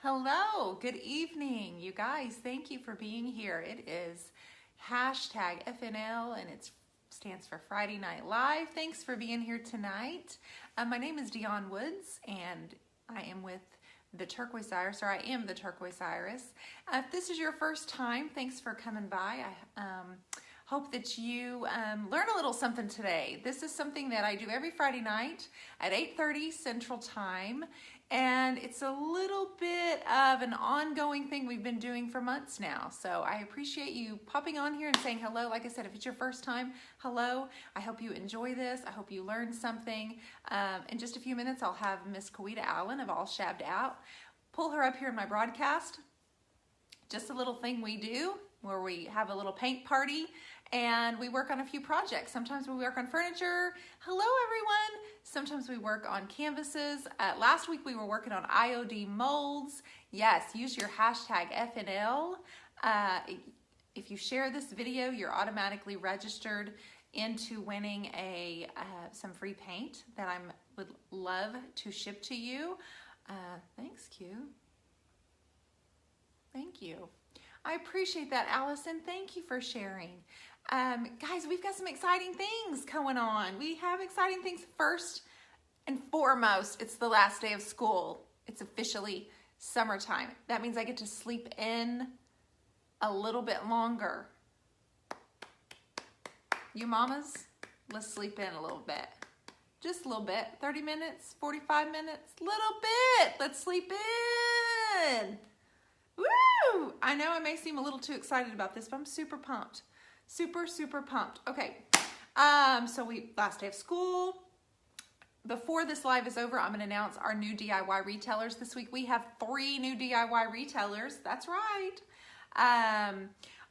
Hello, good evening, you guys. Thank you for being here. It is hashtag FNL and it stands for Friday Night Live. Thanks for being here tonight. My name is Dionne Woods and I am with the Turquoise Iris, or I am the Turquoise Iris. If this is your first time, thanks for coming by. I hope that you learn a little something today. This is something that I do every Friday night at 8:30 Central Time. And it's a little bit of an ongoing thing we've been doing for months now. So I appreciate you popping on here and saying hello. Like I said, if it's your first time, hello. I hope you enjoy this. I hope you learned something. In just a few minutes, I'll have Miss QUitta Allen of All Shabbed out. Pull her up here in my broadcast. Just a little thing we do where we have a little paint party and we work on a few projects. Sometimes we work on furniture. Hello, everyone. Sometimes we work on canvases. Last week we were working on IOD molds. Yes, use your hashtag FNL. If you share this video, you're automatically registered into winning some free paint that I would love to ship to you. Thanks, Q. Thank you. I appreciate that, Allison. Thank you for sharing. Guys, we've got some exciting things going on. We have exciting things. First and foremost, it's the last day of school. It's officially summertime. That means I get to sleep in a little bit longer. You mamas, let's sleep in a little bit. Just a little bit. 30 minutes, 45 minutes, little bit. Let's sleep in. Woo! I know I may seem a little too excited about this, but I'm super pumped. Super pumped. Okay, so last day of school. Before this live is over, I'm going to announce our new DIY retailers this week. We have 3 new DIY retailers. That's right.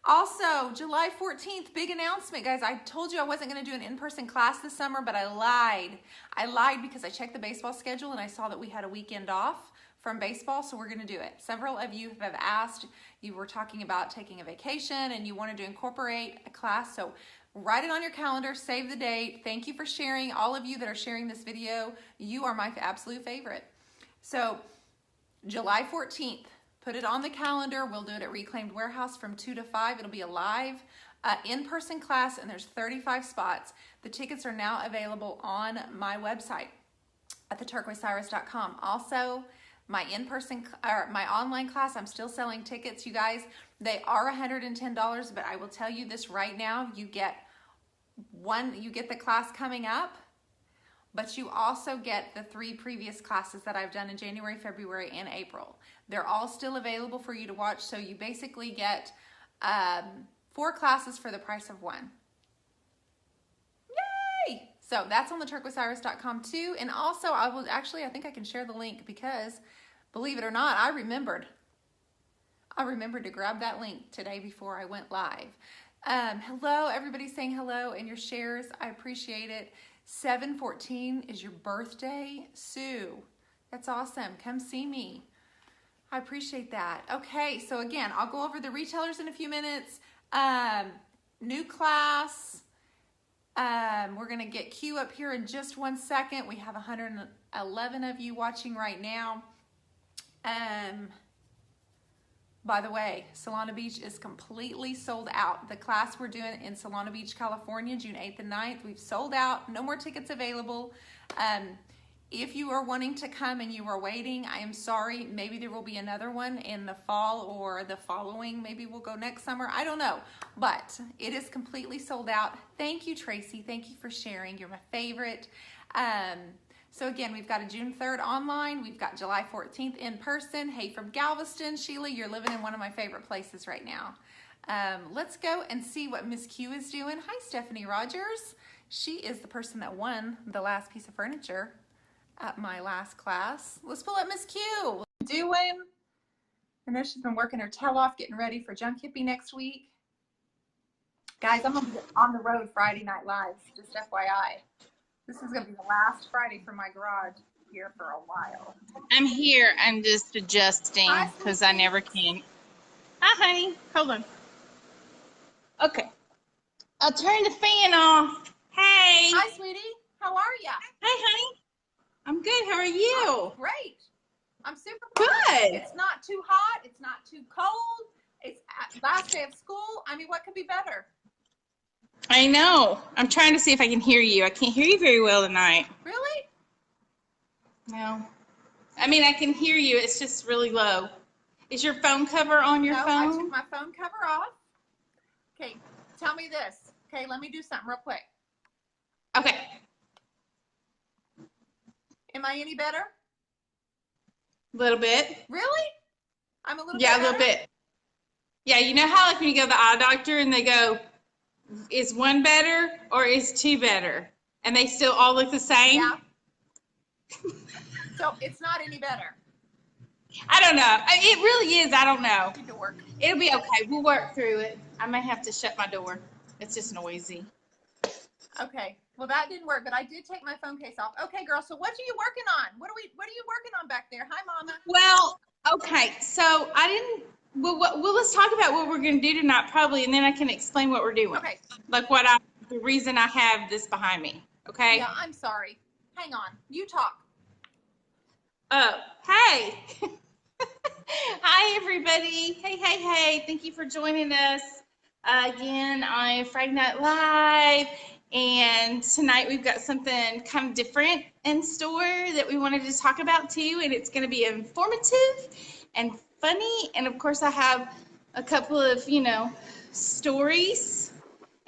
Also, July 14th, big announcement, guys. I told you I wasn't going to do an in-person class this summer, but I lied. I lied because I checked the baseball schedule and I saw that we had a weekend off from baseball, so we're going to do it. Several of you have asked. You were talking about taking a vacation and you wanted to incorporate a class, so write it on your calendar, save the date. Thank you for sharing. All of you that are sharing this video, you are my absolute favorite. So July 14th, put it on the calendar. We'll do it at Reclaimed Warehouse from 2 to 5. It'll be a live in-person class and there's 35 spots. The tickets are now available on my website at theturquoiseiris.com. Also, my online class, I'm still selling tickets, you guys. They are $110, but I will tell you this right now, you get the class coming up, but you also get the 3 previous classes that I've done in January, February, and April. They're all still available for you to watch, so you basically get 4 classes for the price of 1. Yay! So that's on the turquoiseiris.com too. And also I think I can share the link because believe it or not, I remembered to grab that link today before I went live. Hello, everybody's saying hello and your shares. I appreciate it. 7/14 is your birthday, Sue. That's awesome. Come see me. I appreciate that. Okay, so again, I'll go over the retailers in a few minutes. New class. We're going to get Q up here in just 1 second. We have 111 of you watching right now. By the way, Solana Beach is completely sold out. The class we're doing in Solana Beach, California, June 8th and 9th, we've sold out. No more tickets available. If you are wanting to come and you are waiting, I am sorry. Maybe there will be another one in the fall or the following. Maybe we'll go next summer. I don't know. But it is completely sold out. Thank you, Tracy. Thank you for sharing. You're my favorite. So again, we've got a June 3rd online. We've got July 14th in person. Hey, from Galveston, Sheila, you're living in one of my favorite places right now. Let's go and see what Miss Q is doing. Hi, Stephanie Rogers. She is the person that won the last piece of furniture at my last class. Let's pull up Miss Q. What are you doing? I know she's been working her tail off, getting ready for Junk Hippie next week. Guys, I'm gonna be on the road Friday Night Live, just FYI. This is gonna be the last Friday for my garage here for a while. I'm here. I'm just adjusting because I never can. Hi, honey. Hold on. Okay. I'll turn the fan off. Hey. Hi, sweetie. How are ya? Hey, honey. I'm good. How are you? Great. I'm super Good. It's not too hot. It's not too cold. It's last day of school. I mean, what could be better? I know. I'm trying to see if I can hear you. I can't hear you very well tonight. Really? No. I mean, I can hear you. It's just really low. Is your phone cover on your phone? I took my phone cover off. Okay, tell me this. Okay, let me do something real quick. Okay. Am I any better? A little bit. Really? I'm a little bit Yeah, a better? little bit. Yeah, you know how like when you go to the eye doctor and they go, is one better or is two better? And they still all look the same? Yeah. So it's not any better. I don't know. It really is. I don't know. Need to work. It'll be okay. We'll work through it. I may have to shut my door. It's just noisy. Okay. Well, that didn't work, but I did take my phone case off. Okay, girl. So what are you working on? What are you working on back there? Hi, Mama. Well, okay. So I didn't. Well, let's talk about what we're going to do tonight, probably, and then I can explain what we're doing. Okay. Like the reason I have this behind me. Okay. Yeah, I'm sorry. Hang on. You talk. Oh, hey. Hi, everybody. Hey. Thank you for joining us again on Friday Night Live. And tonight we've got something kind of different in store that we wanted to talk about too. And it's going to be informative and funny. And of course, I have a couple of, stories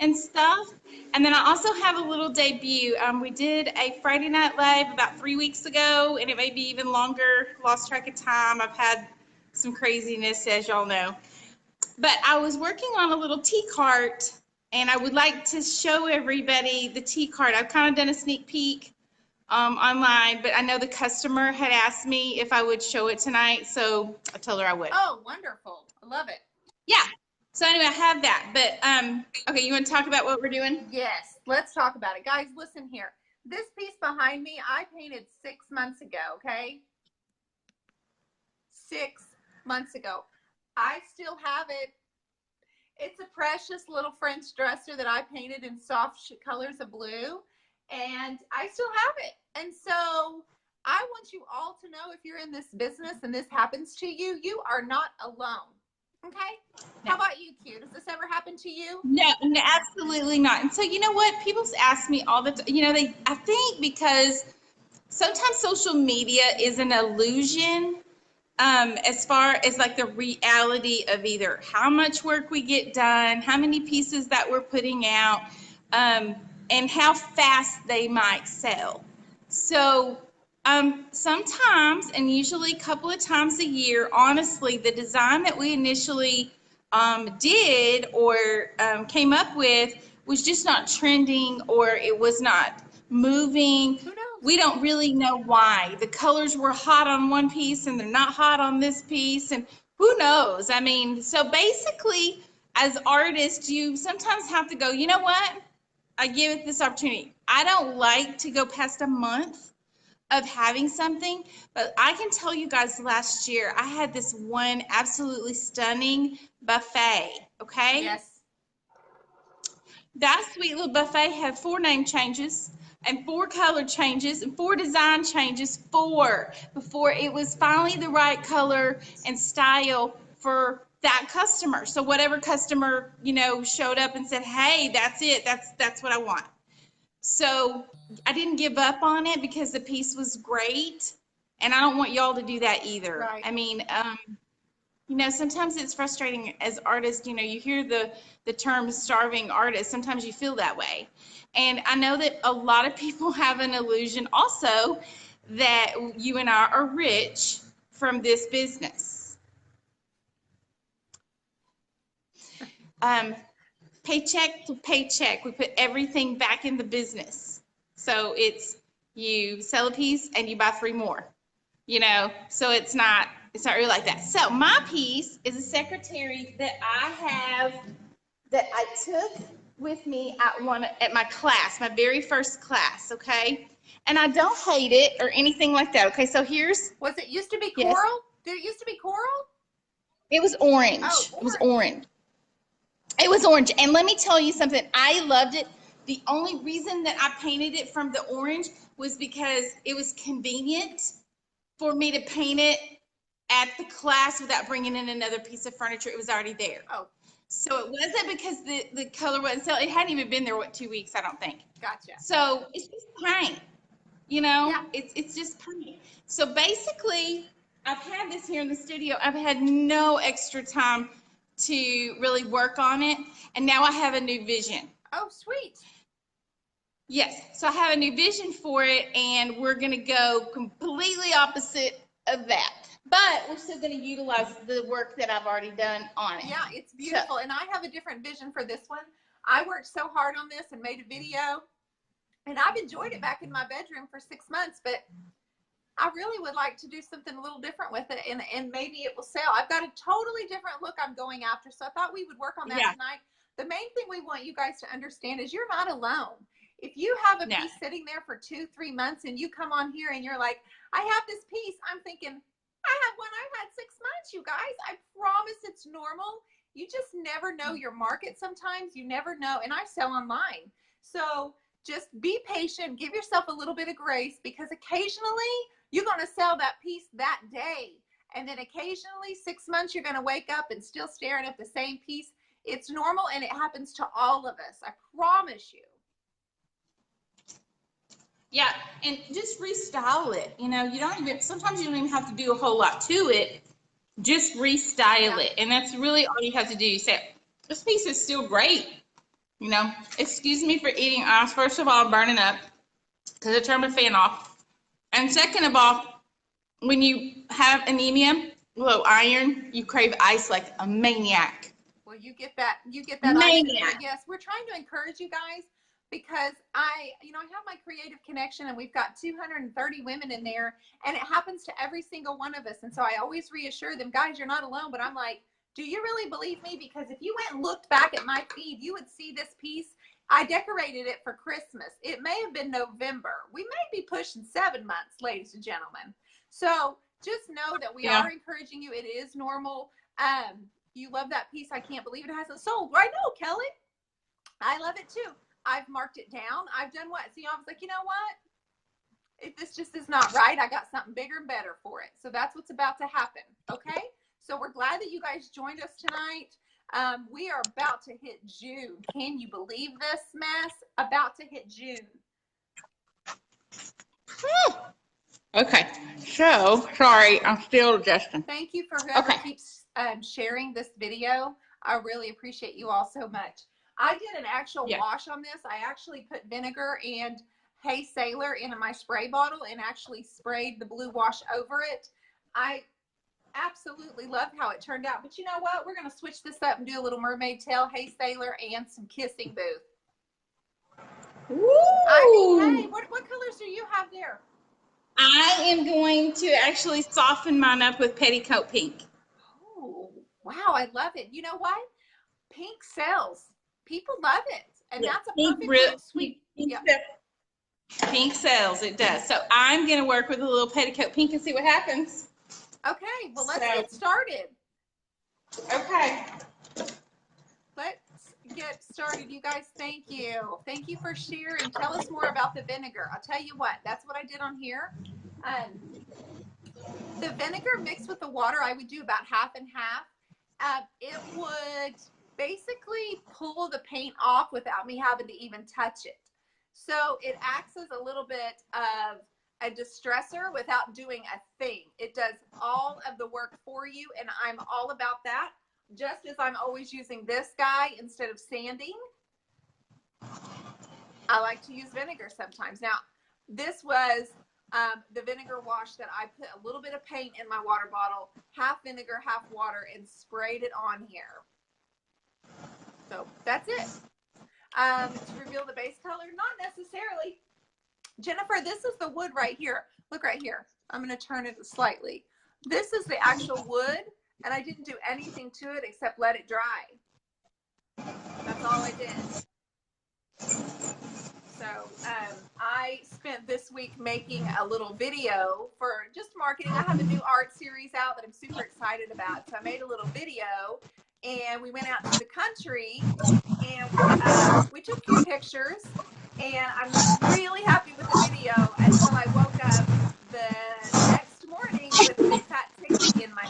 and stuff. And then I also have a little debut. We did a Friday Night Live about 3 weeks ago, and it may be even longer. Lost track of time. I've had some craziness, as y'all know. But I was working on a little tea cart, and I would like to show everybody the tea cart. I've kind of done a sneak peek online, but I know the customer had asked me if I would show it tonight, so I told her I would. Oh, wonderful. I love it. Yeah. So anyway, I have that. But, okay, you want to talk about what we're doing? Yes, let's talk about it. Guys, listen here. This piece behind me, I painted 6 months ago, okay? 6 months ago. I still have it. It's a precious little French dresser that I painted in soft colors of blue, and I still have it. And so I want you all to know, if you're in this business and this happens to you, you are not alone. Okay? No. How about you, Q? Does this ever happen to you? No, absolutely not. And so, you know what? People ask me all the time, I think because sometimes social media is an illusion as far as like the reality of either how much work we get done, how many pieces that we're putting out, and how fast they might sell. So sometimes, and usually a couple of times a year, honestly, the design that we initially did or came up with was just not trending, or it was not moving. Who knows? We don't really know why. The colors were hot on one piece and they're not hot on this piece, and who knows? I mean, so basically, as artists, you sometimes have to go, you know what? I give it this opportunity. I don't like to go past a month of having something, but I can tell you guys, last year I had this one absolutely stunning buffet. Okay. Yes. That sweet little buffet had 4 name changes and 4 color changes and 4 design changes, 4, before it was finally the right color and style for that customer. So whatever customer, showed up and said, hey, that's it, that's what I want. So I didn't give up on it because the piece was great, and I don't want y'all to do that either. Right. I mean, sometimes it's frustrating as artists. You hear the term starving artist. Sometimes you feel that way. And I know that a lot of people have an illusion also that you and I are rich from this business. Paycheck to paycheck, we put everything back in the business. So it's, you sell a piece and you buy 3 more, so it's not really like that. So my piece is a secretary that I have, that I took with me at my class, my very first class. Okay. And I don't hate it or anything like that. Okay. So Was it used to be coral? Yes. Did it used to be coral? It was orange. Oh, orange. It was orange. It was orange. And let me tell you something. I loved it. The only reason that I painted it from the orange was because it was convenient for me to paint it at the class without bringing in another piece of furniture. It was already there. Oh, So it wasn't because the color wasn't so. It hadn't even been there, 2 weeks, I don't think. gotcha. So it's just paint, you know. Yeah. It's just paint. So basically, I've had this here in the studio. I've had no extra time to really work on it, and now I have a new vision. Oh, sweet. Yes, so I have a new vision for it, and we're going to go completely opposite of that. But we're still going to utilize the work that I've already done on it. Yeah, it's beautiful. So, and I have a different vision for this one. I worked so hard on this and made a video, and I've enjoyed it back in my bedroom for 6 months, but I really would like to do something a little different with it, and maybe it will sell. I've got a totally different look I'm going after, so I thought we would work on that tonight. The main thing we want you guys to understand is you're not alone. If you have a piece sitting there for 2-3 months and you come on here and you're like, I have this piece, I'm thinking, I have one I've had 6 months, you guys. I promise it's normal. You just never know your market sometimes. You never know. And I sell online. So just be patient. Give yourself a little bit of grace, because occasionally you're going to sell that piece that day. And then occasionally 6 months, you're going to wake up and still staring at the same piece. It's normal, and it happens to all of us. I promise you. Yeah, and just restyle it. You know, sometimes you don't even have to do a whole lot to it. Just restyle it. And that's really all you have to do. You say, this piece is still great. You know, excuse me for eating ice. First of all, I'm burning up because I turned my fan off. And second of all, when you have anemia, low iron, you crave ice like a maniac. Well, you get that maniac. Ice. Yes, we're trying to encourage you guys, because I have my creative connection, and we've got 230 women in there, and it happens to every single one of us. And so I always reassure them, guys, you're not alone. But I'm like, do you really believe me? Because if you went and looked back at my feed, you would see this piece. I decorated it for Christmas. It may have been November. We may be pushing 7 months, ladies and gentlemen. So just know that we are encouraging you. It is normal. You love that piece. I can't believe it hasn't sold. I know, Kelly. I love it too. I've marked it down. I've done what? See, I was like, you know what? If this just is not right, I got something bigger and better for it. So that's what's about to happen. Okay? So we're glad that you guys joined us tonight. We are about to hit June. Can you believe this mess? About to hit June. Okay. So, sorry, I'm still adjusting. Thank you for whoever keeps sharing this video. I really appreciate you all so much. I did an actual wash on this. I actually put vinegar and Hey Sailor in my spray bottle and actually sprayed the blue wash over it. I absolutely loved how it turned out. But you know what? We're going to switch this up and do a little mermaid tail, Hey Sailor, and some kissing booth. Ooh. I mean, hey, what colors do you have there? I am going to actually soften mine up with petticoat pink. Oh, wow. I love it. You know what? Pink sells. People love it. And that's a perfect sweet. Pink sells. It does. So I'm going to work with a little petticoat pink and see what happens. Okay. Well, let's get started. Okay. Let's get started. You guys, thank you. Thank you for sharing. Tell us more about the vinegar. I'll tell you what. That's what I did on here. The vinegar mixed with the water, I would do about half and half. It would basically pull the paint off without me having to even touch it. So it acts as a little bit of a distressor without doing a thing. It does all of the work for you, and I'm all about that. Just as I'm always using this guy instead of sanding, I like to use vinegar sometimes. Now, this was the vinegar wash that I put a little bit of paint in my water bottle, half vinegar, half water, and sprayed it on here. So that's it. To reveal the base color, not necessarily. Jennifer, this is the wood right here. Look right here. I'm going to turn it slightly. This is the actual wood, and I didn't do anything to it except let it dry. That's all I did. So I spent this week making a little video for just marketing. I have a new art series out that I'm super excited about. So I made a little video, and we went out to the country, and we took a few pictures, and I'm really happy with the video until I woke up the next morning with a big fat tick in my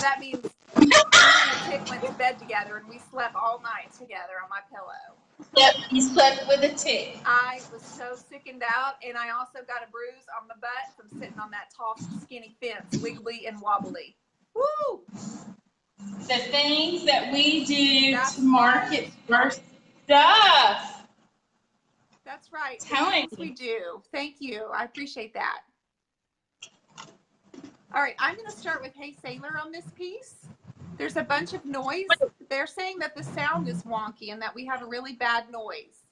that means me and a tick went to bed together and we slept all night together on my pillow. Yep, you slept with a tick. I was so sickened out, and I also got a bruise on my butt from sitting on that tall, skinny fence, wiggly and wobbly. Woo! The things that we do to market our stuff. That's right. Telling we do. Thank you. I appreciate that. All right, I'm going to start with Hey Sailor on this piece. There's a bunch of noise. They're saying that the sound is wonky and that we have a really bad noise.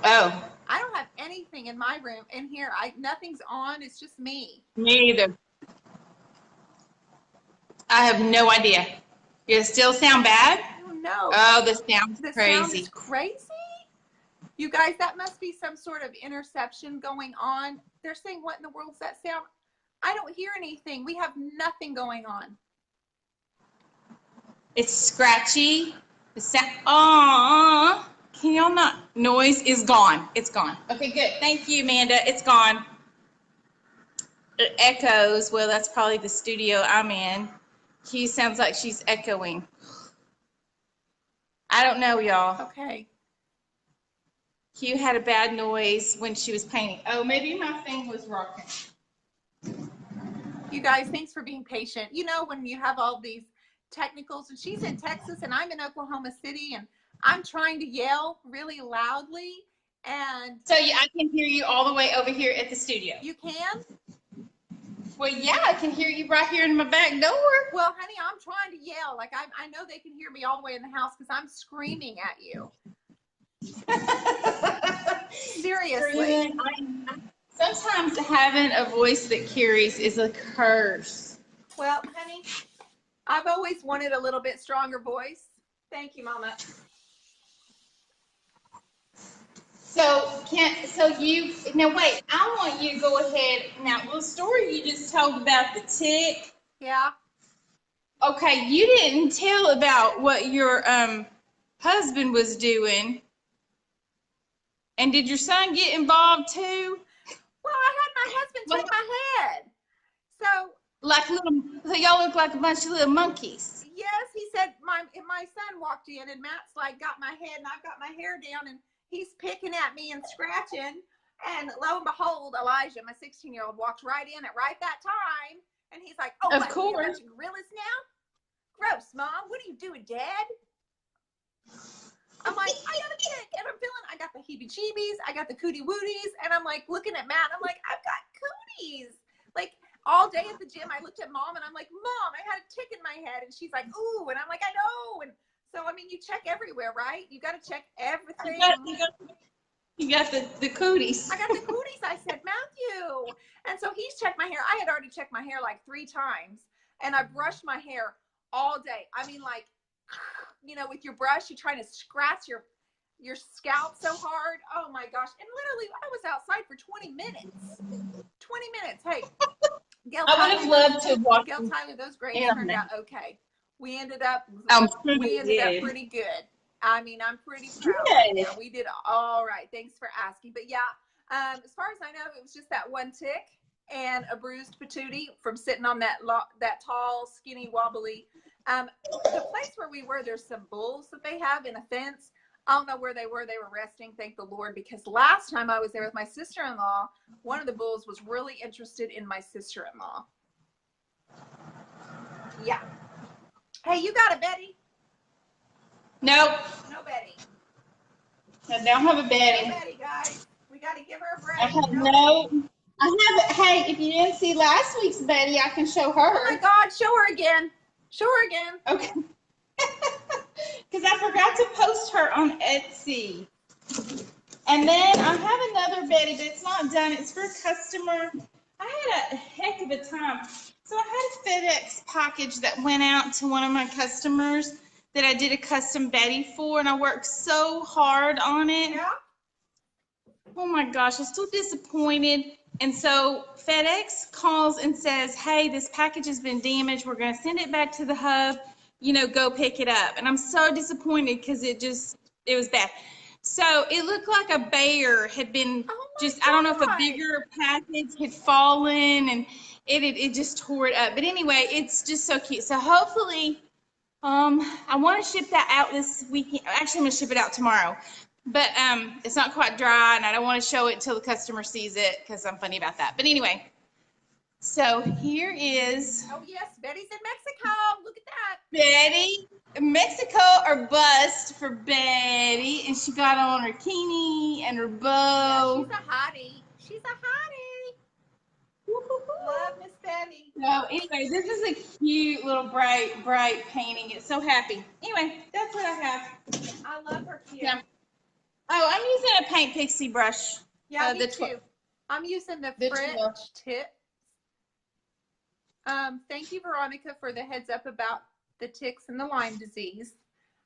Oh. I don't have anything in my room in here. Nothing's on. It's just me. Me either. I have no idea. Does it still sound bad? I don't know. Oh, the sound's crazy. The sound is crazy? You guys, that must be some sort of interception going on. They're saying, what in the world is that sound? I don't hear anything. We have nothing going on. It's scratchy. The sound. Can y'all not? Noise is gone. It's gone. Okay, good. Thank you, Amanda. It's gone. It echoes. Well, that's probably the studio I'm in. Q sounds like she's echoing. I don't know, y'all. Okay. Q had a bad noise when she was painting. Oh, maybe my thing was rocking. You guys, thanks for being patient. You know, when you have all these technicals, and she's in Texas and I'm in Oklahoma City, and I'm trying to yell really loudly, and so I can hear you all the way over here at the studio. You can? Well, yeah, I can hear you right here in my back door. Well, honey, I'm trying to yell. Like, I know they can hear me all the way in the house because I'm screaming at you. Seriously. Sometimes having a voice that carries is a curse. Well, honey, I've always wanted a little bit stronger voice. Thank you, Mama. Now wait, I want you to go ahead. Now, the story you just told about the tick. Yeah. Okay, you didn't tell about what your husband was doing. And did your son get involved too? Well, I had my husband take my head. So y'all look like a bunch of little monkeys. Yes, he said my son walked in and Matt's like got my head and I've got my hair down and he's picking at me and scratching. And lo and behold, Elijah, my 16-year-old, walked right in at right that time. And he's like, oh, of course. You're a bunch of gorillas now? Gross, Mom. What are you doing, Dad? I'm like, I got a tick. And I got the heebie-jeebies. I got the cootie wooties. And I'm like looking at Matt. I'm like, I've got cooties. Like all day at the gym, I looked at Mom and I'm like, Mom, I had a tick in my head. And she's like, ooh. And I'm like, I know. And so, I mean, you check everywhere, right? You got to check everything. You got the cooties. I got the cooties. I said, Matthew. And so he's checked my hair. I had already checked my hair like 3 times. And I brushed my hair all day. I mean, like, you know, with your brush, you're trying to scratch your scalp so hard. Oh, my gosh. And literally, I was outside for 20 minutes. 20 minutes. Hey, Gail I would have loved to walk. Gail Tyler, those grades turned out okay. We ended up pretty good. I mean, I'm pretty proud. Yeah, we did all right. Thanks for asking. But yeah, as far as I know, it was just that one tick and a bruised patootie from sitting on that tall, skinny, wobbly. The place where we were, there's some bulls that they have in a fence. I don't know where they were. They were resting, thank the Lord, because last time I was there with my sister-in-law, one of the bulls was really interested in my sister-in-law. Yeah. Hey, you got a Betty? Nope. No Betty. I don't have a Betty. No Betty, guys. We got to give her a break. I have hey, if you didn't see last week's Betty, I can show her. Oh my God, show her again. Show her again. Okay. Because I forgot to post her on Etsy. And then I have another Betty, but it's not done. It's for a customer. I had a heck of a time. So I had a FedEx package that went out to one of my customers that I did a custom Betty for, and I worked so hard on it. Yeah. Oh my gosh, I'm so disappointed. And so FedEx calls and says, hey, this package has been damaged. We're going to send it back to the hub. You know, go pick it up. And I'm so disappointed because it was bad. So it looked like a bear had been I don't know if a bigger package had fallen, and it just tore it up. But anyway, it's just so cute. So hopefully, I want to ship that out this weekend. Actually, I'm going to ship it out tomorrow. But it's not quite dry, and I don't want to show it until the customer sees it because I'm funny about that. But anyway, so here is. Oh, yes, Betty's in Mexico. Look at that. Betty. Mexico or bust for Betty. And she got on her bikini and her bow. Yeah, she's a hottie. She's a hottie. Love Miss Betty. So anyway, this is a cute little bright painting. It's so happy. Anyway, that's what I have. I love her cute. Yeah. Oh, I'm using a paint pixie brush. Yeah, me too. I'm using the French tip. Thank you, Veronica, for the heads up about the ticks and the Lyme disease.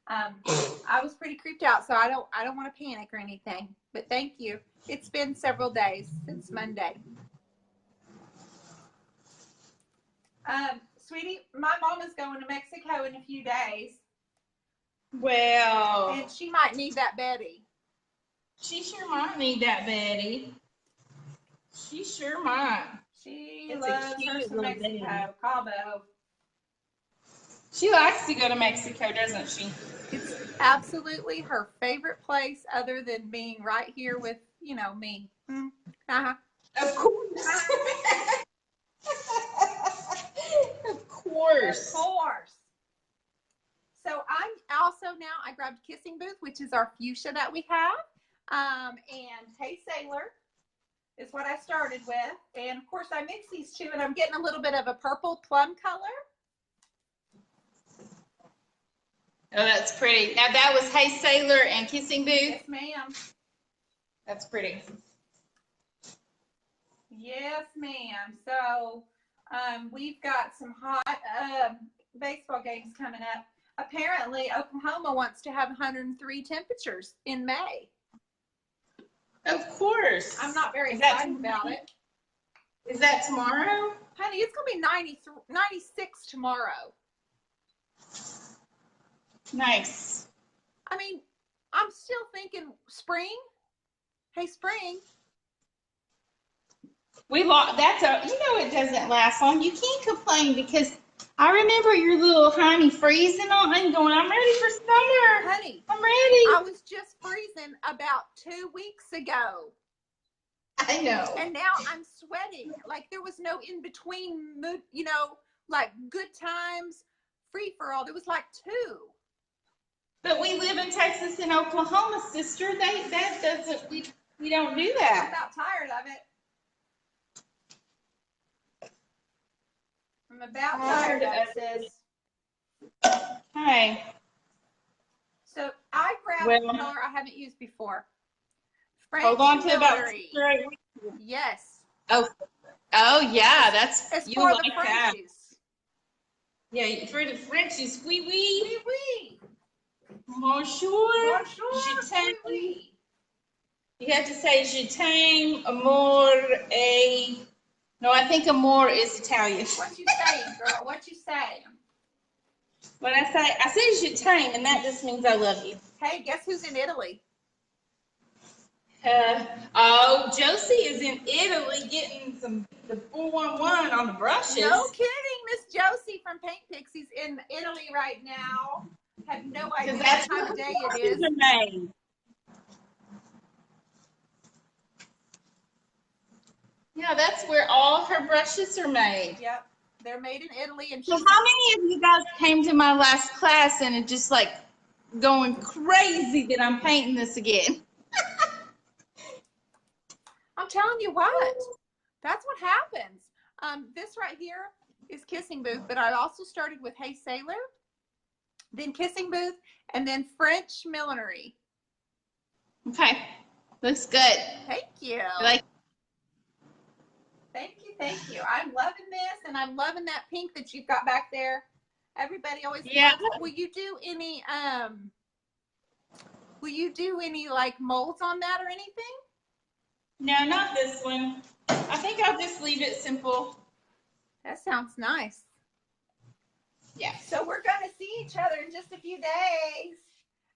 I was pretty creeped out, so I don't want to panic or anything. But thank you. It's been several days since Monday. Sweetie, my mom is going to Mexico in a few days. Well, and she might need that Betty. She sure might need that Betty. She sure might. She loves her some Mexico, Cabo. She likes to go to Mexico, doesn't she? It's absolutely her favorite place other than being right here with, me. Uh-huh. Of course. Of course. Of course. So I grabbed Kissing Booth, which is our fuchsia that we have. And Hey Sailor is what I started with. And of course I mix these two and I'm getting a little bit of a purple plum color. Oh, that's pretty. Now that was Hey Sailor and Kissing Booth? Yes, ma'am. That's pretty. Yes, ma'am. So we've got some hot baseball games coming up. Apparently, Oklahoma wants to have 103 temperatures in May. Of course. I'm not very excited about it. Is that tomorrow? Honey, it's going to be 96 tomorrow. Nice. I mean, I'm still thinking spring. Hey, spring. It doesn't last long. You can't complain because I remember your little honey freezing on and going, I'm ready for summer. Honey, I'm ready. I was just freezing about 2 weeks ago. I know. And now I'm sweating. Like there was no in between mood, like good times, free for all. There was like 2. But we live in Texas and Oklahoma, sister. We don't do that. I'm about tired of it. I'm about tired of it, sis. Hey. So I grabbed a color I haven't used before. Hold on to about Yes. Oh yeah, that's it's you for like the that. Frenchies. Yeah, for the Frenchies, oui. Oui, oui. Bonjour. Bonjour. Je t'aime. Oui, oui. You have to say je t'aime, amore, No, I think amore is Italian. What you saying, girl? What you saying? When I say je t'aime, and that just means I love you. Hey, guess who's in Italy? Josie is in Italy getting the 411 on the brushes. No kidding, Miss Josie from Paint Pixies in Italy right now. Have no idea what time of day it is. Made. Yeah, that's where all her brushes are made. Yep, they're made in Italy. And so how many of you guys came to my last class and are just like going crazy that I'm painting this again? I'm telling you what, that's what happens. This right here is Kissing Booth, but I also started with Hey Sailor, then Kissing Booth, and then French Millinery. Okay, looks good. Thank you. Thank you. I'm loving this, and I'm loving that pink that you've got back there. Everybody always loves. Will you do any like molds on that or anything? No, not this one. I think I'll just leave it simple. That sounds nice. Yeah. So we're going to see each other in just a few days.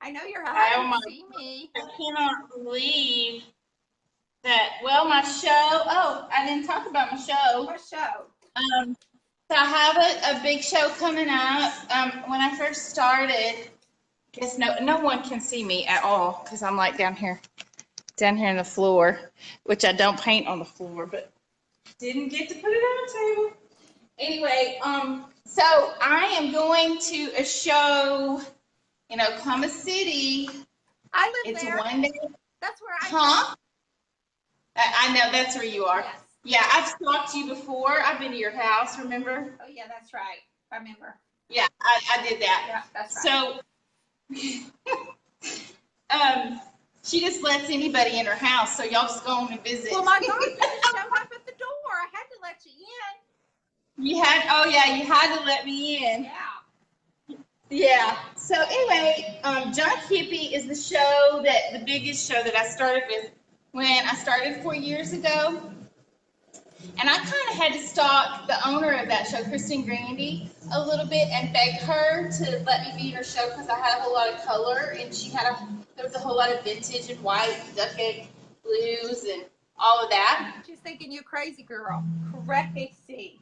I know you're happy to see me. I cannot believe that. Well, my show. Oh, I didn't talk about my show. What show? So I have a big show coming up. When I first started, guess no one can see me at all because I'm like down here in the floor, which I don't paint on the floor, but didn't get to put it on the table. Anyway, so I am going to a show in Oklahoma City. I live It's there. one day. That's where I Huh? I know that's where you are. Yes. Yeah, I've talked to you before. I've been to your house, remember? Oh, yeah, that's right. I remember. Yeah, I did that. Yeah, that's right. So, she just lets anybody in her house, so y'all just go on and visit. Well, my gardener just showed up at the door. I had to let you in. You had to let me in. Yeah. Yeah. So anyway, John Hippie is the biggest show that I started with when I started 4 years ago. And I kind of had to stalk the owner of that show, Kristen Grandy, a little bit and beg her to let me be in her show because I had a whole lot of color and there was a whole lot of vintage and white, duck egg blues and all of that. She's thinking you crazy girl. Crazy.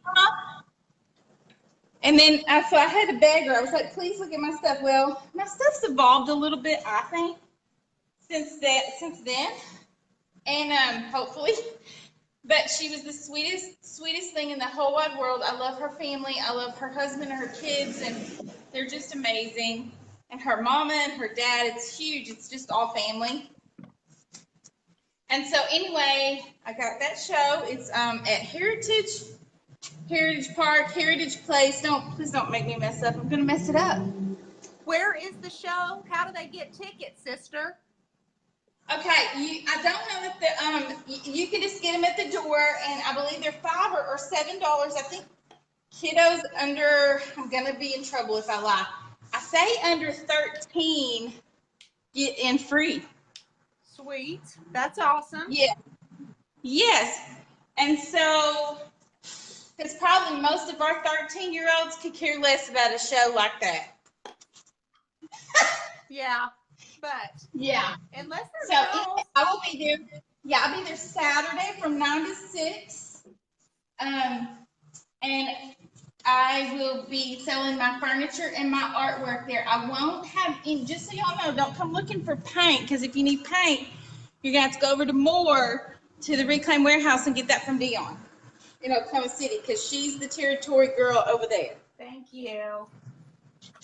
And then so I had to beg her. I was like, please look at my stuff. Well, my stuff's evolved a little bit, I think, since then. And hopefully. But she was the sweetest thing in the whole wide world. I love her family. I love her husband and her kids, and they're just amazing. And her mama and her dad, it's huge. It's just all family. And so anyway, I got that show. It's at Heritage Park, Heritage Place. Please don't make me mess up. I'm gonna mess it up. Where is the show? How do they get tickets, sister? Okay, I don't know if you can just get them at the door, and I believe they're $5 or $7. I think kiddos under, I'm gonna be in trouble if I lie. I say under 13 get in free. Sweet, that's awesome. Yeah, yes, and so because probably most of our 13-year-olds could care less about a show like that. Yeah. But yeah, unless they're girls. I will be there. Yeah, I'll be there Saturday from 9 to 6. And I will be selling my furniture and my artwork there. I won't have any, just so y'all know, don't come looking for paint, because if you need paint, you're gonna have to go over to Moore to the Reclaim Warehouse and get that from Dion in Oklahoma City, because she's the territory girl over there. Thank you.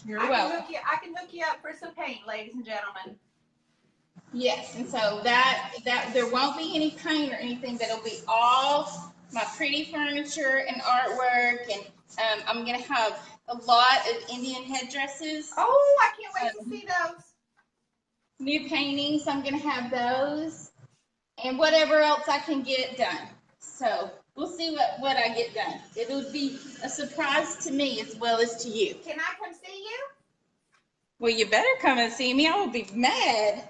You're welcome. I can hook you up for some paint, ladies and gentlemen. Yes, and so that there won't be any paint or anything, but it'll be all my pretty furniture and artwork, and I'm gonna have a lot of Indian headdresses. Oh, I can't wait to see those. New paintings, I'm gonna have those, and whatever else I can get done. So we'll see what I get done. It'll be a surprise to me as well as to you. Can I come see you? Well, you better come and see me. I will be mad.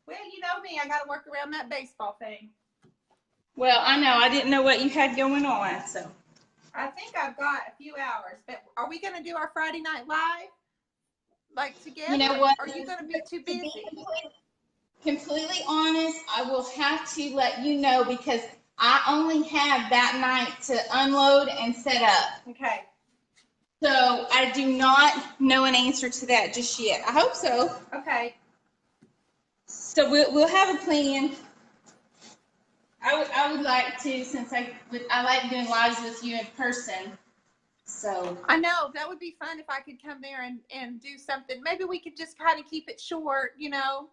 Well, you know me. I got to work around that baseball thing. Well, I know. I didn't know what you had going on, so. I think I've got a few hours, but are we going to do our Friday Night Live, like, together? You know what? Or are you going to be too busy? To be completely honest, I will have to let you know, because I only have that night to unload and set up. Okay. So I do not know an answer to that just yet. I hope so. Okay. So we'll have a plan. I would like to, since I like doing lives with you in person. So I know that would be fun if I could come there and do something. Maybe we could just kind of keep it short, you know.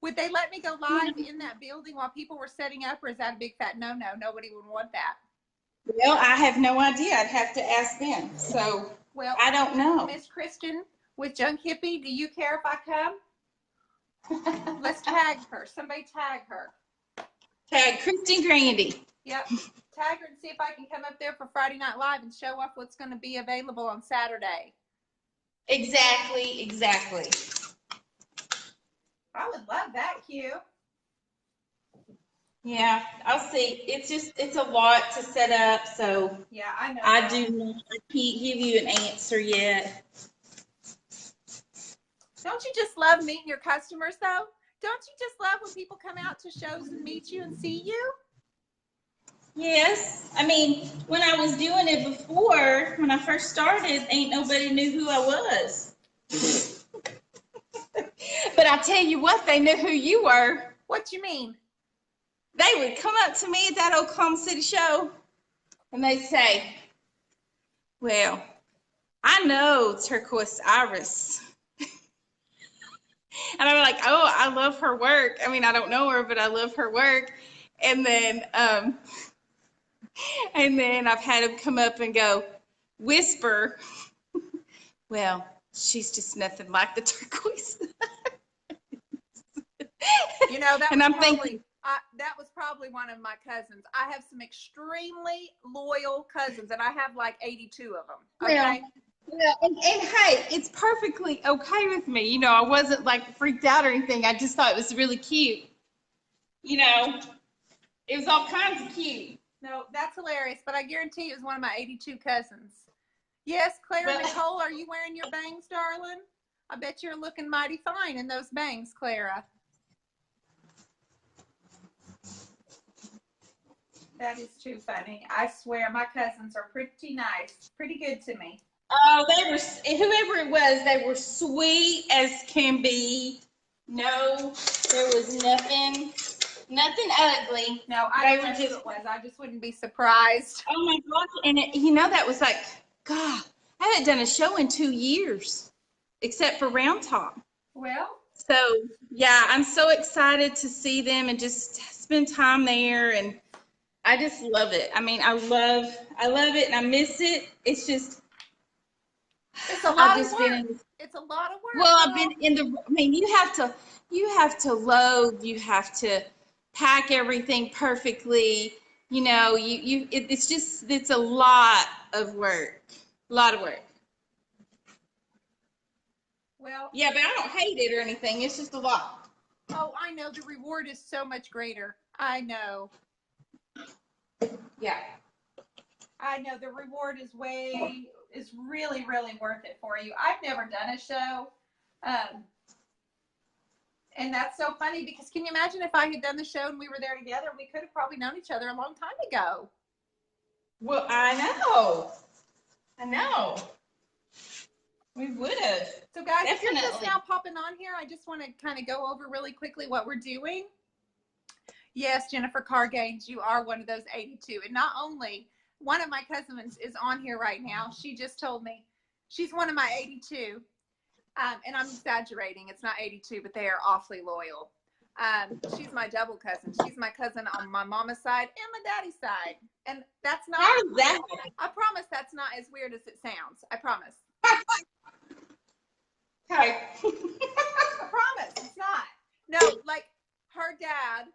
Would they let me go live in that building while people were setting up, or is that a big fat no? Nobody would want that. Well, I have no idea. I'd have to ask them. So well, I don't know. Miss Kristen with Junk Hippie, do you care if I come? Let's tag her. Somebody tag her. Tag Kristen Grandy. Yep. Tag her and see if I can come up there for Friday Night Live and show off what's going to be available on Saturday. Exactly. I would love that, Q. Yeah, I'll see. It's a lot to set up, so yeah, I know. I can't give you an answer yet. Don't you just love meeting your customers, though? Don't you just love when people come out to shows and meet you and see you? Yes. I mean, when I was doing it before, when I first started, ain't nobody knew who I was. But I tell you what, they knew who you were. What you mean? They would come up to me at that Oklahoma City show, and they'd say, well, I know Turquoise Iris. And I'm like, oh, I love her work. I mean, I don't know her, but I love her work. And then I've had them come up and go, whisper, well, she's just nothing like the Turquoise. You know, and I'm thinking, that was probably one of my cousins. I have some extremely loyal cousins, and I have like 82 of them. Okay. Yeah, and hey, it's perfectly okay with me. You know, I wasn't like freaked out or anything. I just thought it was really cute. You know, it was all kinds of cute. No, that's hilarious, but I guarantee it was one of my 82 cousins. Yes, Claire and Nicole, are you wearing your bangs, darling? I bet you're looking mighty fine in those bangs, Clara. That is too funny. I swear my cousins are pretty nice, pretty good to me. Oh, they were, whoever it was, they were sweet as can be. No, there was nothing ugly. No, I don't know who it was. I just wouldn't be surprised. Oh my gosh. And you know, that was like, God, I haven't done a show in 2 years, except for Round Top. Well. So yeah, I'm so excited to see them and just spend time there, and I just love it. I mean, I love it, and I miss it. It's just, it's a lot of work. It's a lot of work. Well, I've been in the, I mean, you have to load, you have to pack everything perfectly. You know, it's a lot of work. Well, yeah, but I don't hate it or anything. It's just a lot. Oh, I know. The reward is so much greater. I know. Yeah. I know the reward is really, really worth it for you. I've never done a show. And that's so funny because can you imagine if I had done the show and we were there together, we could have probably known each other a long time ago. Well, I know. We would have. So guys, if you're just now popping on here, I just want to kind of go over really quickly what we're doing. Yes, Jennifer Cargaines, you are one of those 82. And not only one of my cousins is on here right now. She just told me she's one of my 82. And I'm exaggerating. It's not 82, but they are awfully loyal. She's my double cousin. She's my cousin on my mama's side and my daddy's side. And that's not. How's that? I promise that's not as weird as it sounds. I promise. Okay. I promise it's not. No, like her dad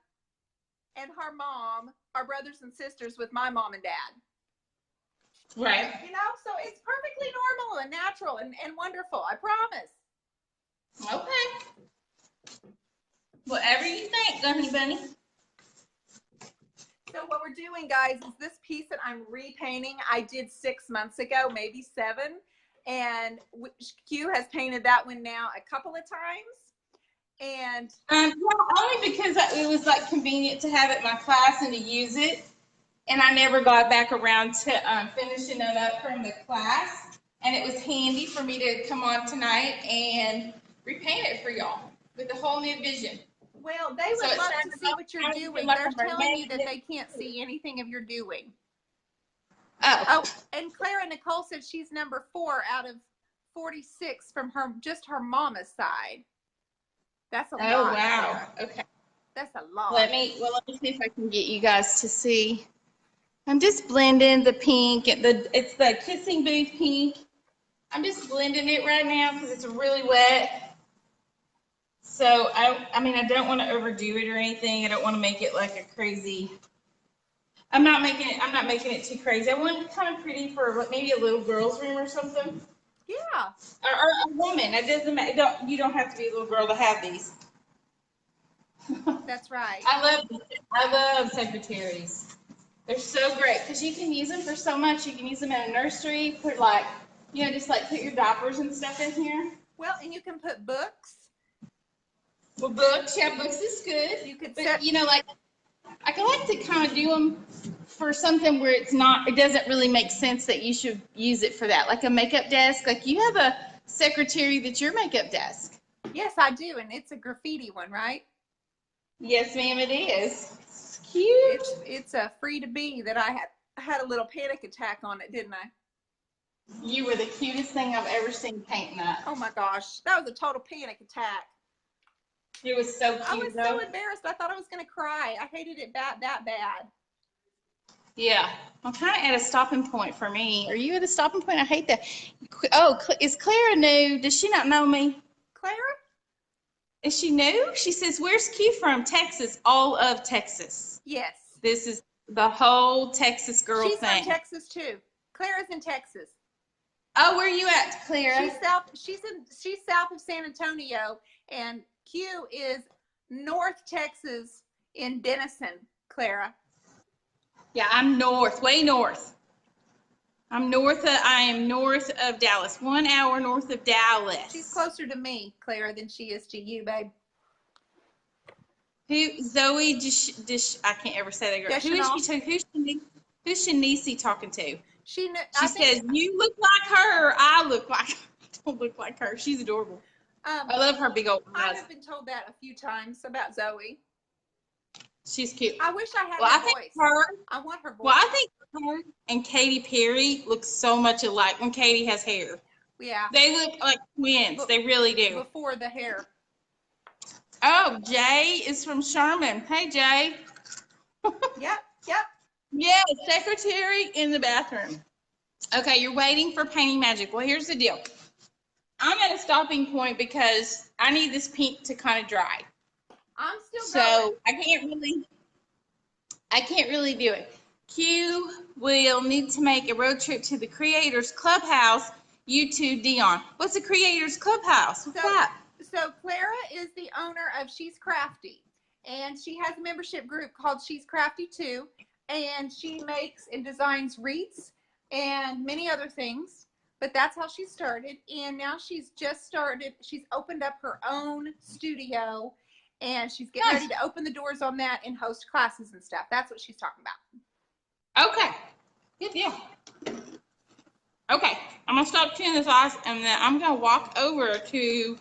and her mom are brothers and sisters with my mom and dad. Right. You know, so it's perfectly normal and natural and wonderful. I promise. Okay. Whatever you think, honey bunny. So what we're doing, guys, is this piece that I'm repainting. I did 6 months ago, maybe 7. And Q has painted that one now a couple of times. And well, only because it was like convenient to have it in my class and to use it. And I never got back around to finishing it up from the class. And it was handy for me to come on tonight and repaint it for y'all with a whole new vision. Well, they would love to see what you're doing. They're telling you that they can't see anything of your doing. Oh, and Clara Nicole said she's number 4 out of 46 from just her mama's side. That's a lot. Oh, wow. Clara. Okay. That's a lot. Let me see if I can get you guys to see. I'm just blending the pink. It's the Kissing Booth pink. I'm just blending it right now because it's really wet. So I mean, I don't want to overdo it or anything. I don't want to make it like a crazy. I'm not making it too crazy. I want it kind of pretty for maybe a little girl's room or something. Yeah. Or a woman. It doesn't matter. You don't have to be a little girl to have these. That's right. I love secretaries. They're so great because you can use them for so much. You can use them in a nursery, put like, you know, just like put your diapers and stuff in here. Well, and you can put books. Well, books is good. You could but, you know, like I like to kind of do them for something where it doesn't really make sense that you should use it for that. Like a makeup desk. Like you have a secretary that's your makeup desk. Yes, I do, and it's a graffiti one, right? Yes, ma'am, it is. It's cute. It's a free to be that I had a little panic attack on it, didn't I? You were the cutest thing I've ever seen painting that. Oh my gosh, that was a total panic attack. It was so cute. I was so embarrassed. I thought I was going to cry. I hated it that bad. Yeah, I'm kind of at a stopping point for me. Are you at a stopping point? I hate that. Oh, is Clara new? Does she not know me? Clara? Is she new? She says, where's Q from? Texas. All of Texas. Yes. This is the whole Texas girl She's thing. from Texas too. Clara's in Texas. Oh, where are you at, Clara? She's south of San Antonio, and Q is North Texas in Denison, Clara. Yeah, I'm north, way north. I am north of Dallas, 1 hour north of Dallas. She's closer to me, Clara, than she is to you, babe. Zoe, I can't ever say that girl. Who's Shanice talking to? She says, you look like her. I don't look like her. She's adorable. I love her big old eyes. I've been told that a few times about Zoe. She's cute. I wish I had her voice. I want her voice. Well, I think her and Katy Perry look so much alike when Katy has hair. Yeah. They look like twins. They really do. Before the hair. Oh, Jay is from Sherman. Hey, Jay. Yep. Yeah, secretary in the bathroom. Okay, you're waiting for painting magic. Well, here's the deal. I'm at a stopping point because I need this pink to kind of dry. I'm still going. So I can't really do it. Q will need to make a road trip to the Creators Clubhouse. You too, Dion. What's the Creators Clubhouse? What's that? So Clara is the owner of She's Crafty, and she has a membership group called She's Crafty too, and she makes and designs wreaths and many other things. But that's how she started, and now she's opened up her own studio, and she's getting ready to open the doors on that and host classes and stuff. That's what she's talking about. Okay. Good deal. Okay. I'm going to stop doing this ice, and then I'm going to walk over to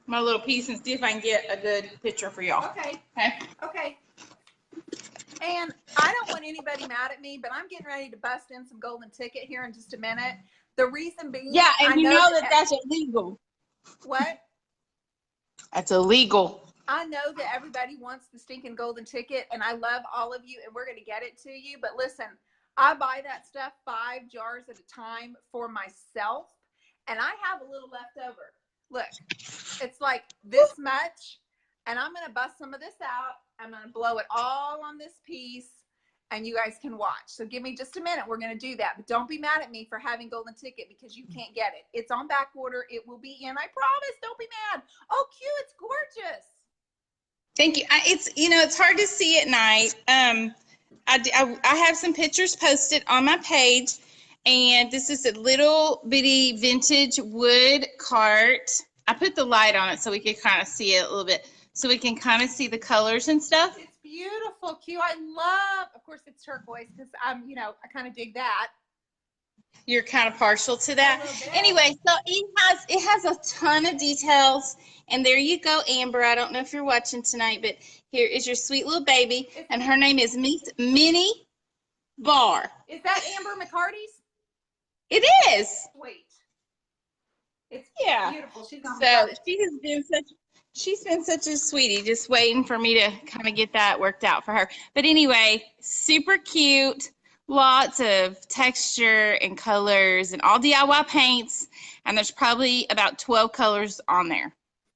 my little piece and see if I can get a good picture for y'all. Okay. And I don't want anybody mad at me, but I'm getting ready to bust in some golden ticket here in just a minute. The reason being, yeah, and you know that's illegal. What? That's illegal. I know that everybody wants the stinking golden ticket, and I love all of you, and we're going to get it to you. But listen, I buy that stuff 5 jars at a time for myself, and I have a little left over. Look, it's like this much, and I'm going to bust some of this out. I'm going to blow it all on this piece, and you guys can watch. So give me just a minute. We're going to do that. But don't be mad at me for having golden ticket because you can't get it. It's on back order. It will be in. I promise. Don't be mad. Oh, Q, it's gorgeous. Thank you. It's hard to see at night. I have some pictures posted on my page, and this is a little bitty vintage wood cart. I put the light on it so we can kind of see it a little bit, so we can kind of see the colors and stuff. It's beautiful, Q. I love, of course, it's turquoise because I kind of dig that. You're kind of partial to that. Anyway, so it has a ton of details, and there you go, Amber. I don't know if you're watching tonight, but here is your sweet little baby, and her name is Miss Minnie Barr. Is that Amber McCarty's? It is. Wait. It's beautiful. She's been such a sweetie, just waiting for me to kind of get that worked out for her. But anyway, super cute. Lots of texture and colors and all DIY paints, and there's probably about 12 colors on there.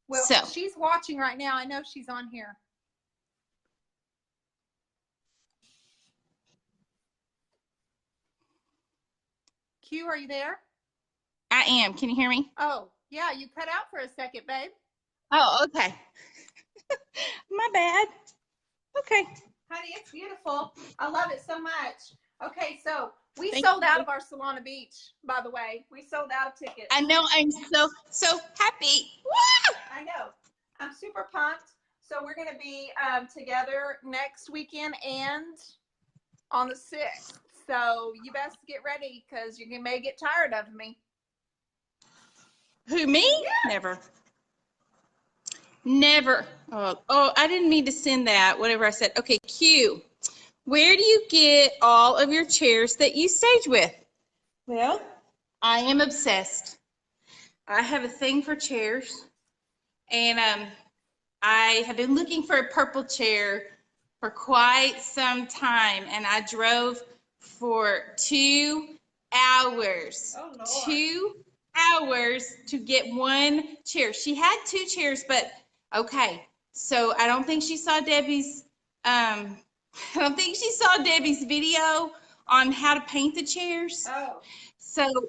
Well, she's watching right now. I know she's on here. Q, are you there? I am. Can you hear me? Oh, yeah, you cut out for a second, babe. Oh, okay. My bad. Okay. Honey, it's beautiful. I love it so much. Okay, so we sold out of our Solana Beach, by the way. We sold out of tickets. I know. I'm so happy. Woo! I know. I'm super pumped. So we're going to be together next weekend and on the 6th. So you best get ready because you may get tired of me. Who, me? Yeah. Never. Never. Oh, I didn't mean to send that, whatever I said. Okay, Q. Where do you get all of your chairs that you stage with? Well, I am obsessed. I have a thing for chairs, and I have been looking for a purple chair for quite some time, and I drove for 2 hours. Oh, Lord. 2 hours to get one chair. She had 2 chairs, but okay. So I don't think she saw Debi's video on how to paint the chairs. Oh. So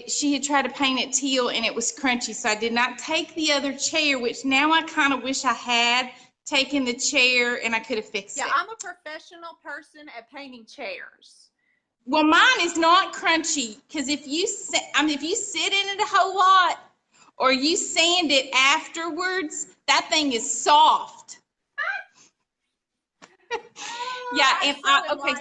she had tried to paint it teal and it was crunchy. So I did not take the other chair, which now I kind of wish I had taken the chair and I could have fixed it. Yeah, I'm a professional person at painting chairs. Well, mine is not crunchy because if you sit in it a whole lot or you sand it afterwards, that thing is soft. Yeah, and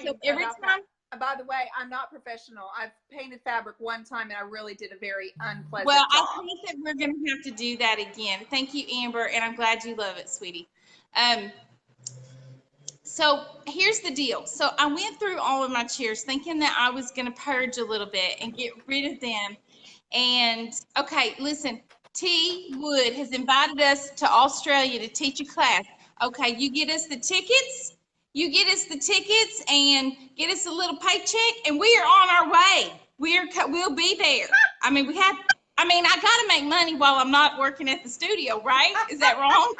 so every time. By the way, I'm not professional. I've painted fabric one time and I really did a very unpleasant job. I think that we're going to have to do that again. Thank you, Amber, and I'm glad you love it, sweetie. So here's the deal. So I went through all of my chairs thinking that I was going to purge a little bit and get rid of them. And okay, listen, T. Wood has invited us to Australia to teach a class. Okay, you get us the tickets. You get us the tickets and get us a little paycheck, and we are on our way. We'll be there. I mean, I got to make money while I'm not working at the studio, right? Is that wrong?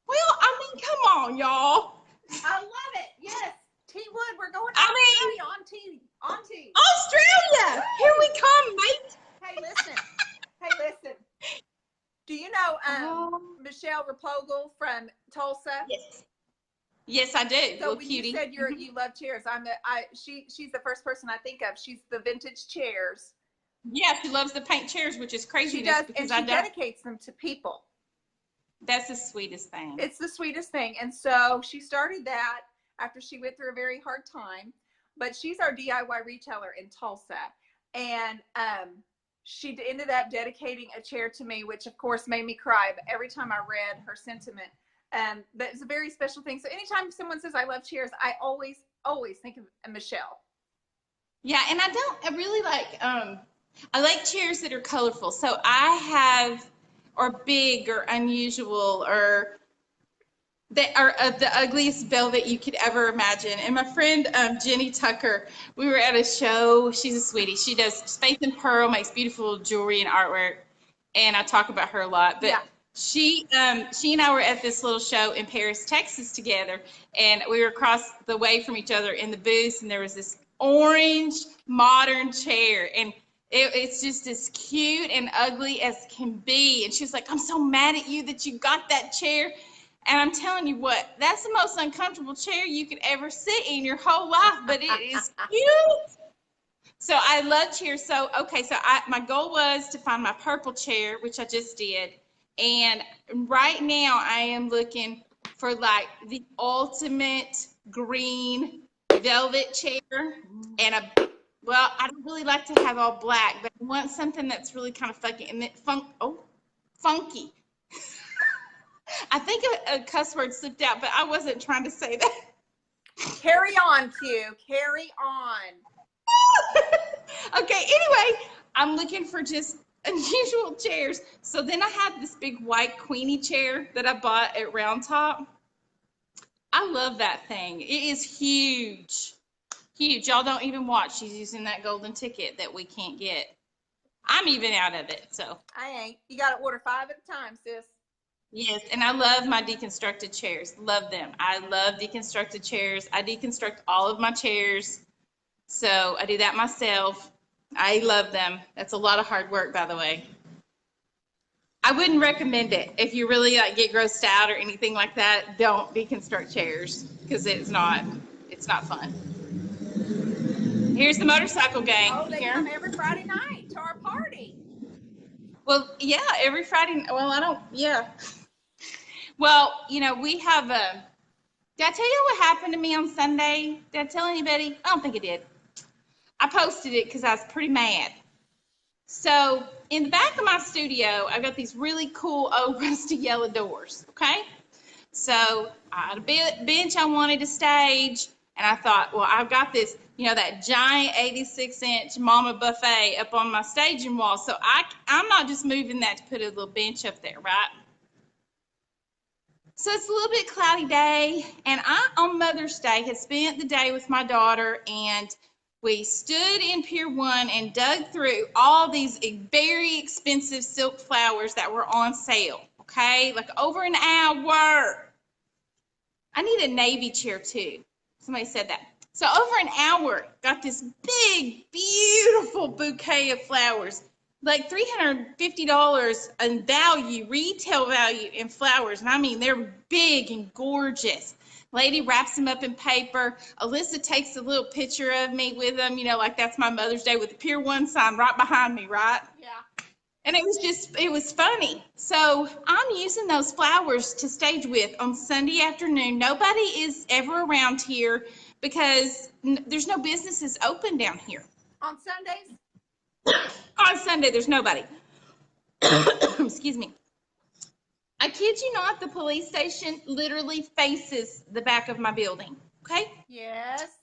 Well, I mean, come on, y'all. I love it. Yes. T. Wood, we're going to Australia on T. Australia! Here we come, mate. Hey, listen. Do you know Michelle Rapogel from Tulsa? Yes. Yes, I do. So when you said you love chairs, she's the first person I think of. She's the vintage chairs. Yeah, she loves to paint chairs, which is crazy. She does, and she dedicates them to people. That's the sweetest thing. It's the sweetest thing. And so she started that after she went through a very hard time. But she's our DIY retailer in Tulsa. And she ended up dedicating a chair to me, which of course made me cry. But every time I read her sentiment, but it's a very special thing. So anytime someone says I love chairs, I always think of Michelle. Yeah, and I really like I like chairs that are colorful. So I have, or big or unusual, or that are the ugliest velvet you could ever imagine. And my friend Jenny Tucker, we were at a show. She's a sweetie. She does Space and Pearl, makes beautiful jewelry and artwork, and I talk about her a lot. But yeah. She and I were at this little show in Paris, Texas together, and we were across the way from each other in the booth, and there was this orange modern chair, and it's just as cute and ugly as can be. And she was like, I'm so mad at you that you got that chair. And I'm telling you what, that's the most uncomfortable chair you could ever sit in your whole life, but it is cute. So I love chairs. So, okay, so my goal was to find my purple chair, which I just did. And right now I am looking for like the ultimate green velvet chair. And well, I don't really like to have all black, but I want something that's really kind of funky and funky. I think a cuss word slipped out, but I wasn't trying to say that. Carry on, Q. Carry on. Okay, anyway, I'm looking for just unusual chairs. So then I had this big white Queenie chair that I bought at Round Top. I love that thing. It is huge. Huge. Y'all don't even watch. She's using that golden ticket that we can't get. I'm even out of it, so. I ain't. You got to order 5 at a time, sis. Yes, and I love my deconstructed chairs. Love them. I love deconstructed chairs. I deconstruct all of my chairs, so I do that myself. I love them. That's a lot of hard work, by the way. I wouldn't recommend it. If you really like get grossed out or anything like that, don't deconstruct chairs because it's not fun. Here's the motorcycle gang. Oh, they come every Friday night to our party. Well, yeah, every Friday. Well, I don't. Yeah. Well, we have a. Did I tell you what happened to me on Sunday? Did I tell anybody? I don't think I did. I posted it because I was pretty mad. So in the back of my studio, I've got these really cool old rusty yellow doors. Okay. So I had a bench I wanted to stage, and I thought, well, I've got this, that giant 86-inch Mama buffet up on my staging wall. So I'm not just moving that to put a little bench up there, right? So it's a little bit cloudy day, and I, on Mother's Day, had spent the day with my daughter, and we stood in Pier 1 and dug through all these very expensive silk flowers that were on sale, okay? Like over an hour. I need a navy chair too. Somebody said that. So over an hour, got this big, beautiful bouquet of flowers. Like $350 in value, retail value in flowers. And I mean, they're big and gorgeous. Lady wraps them up in paper. Alyssa takes a little picture of me with them, like that's my Mother's Day with the Pier 1 sign right behind me, right? Yeah. And it was funny. So I'm using those flowers to stage with on Sunday afternoon. Nobody is ever around here because there's no businesses open down here. On Sundays? On Sunday, there's nobody. Excuse me. I kid you not, the police station literally faces the back of my building. Okay? Yes.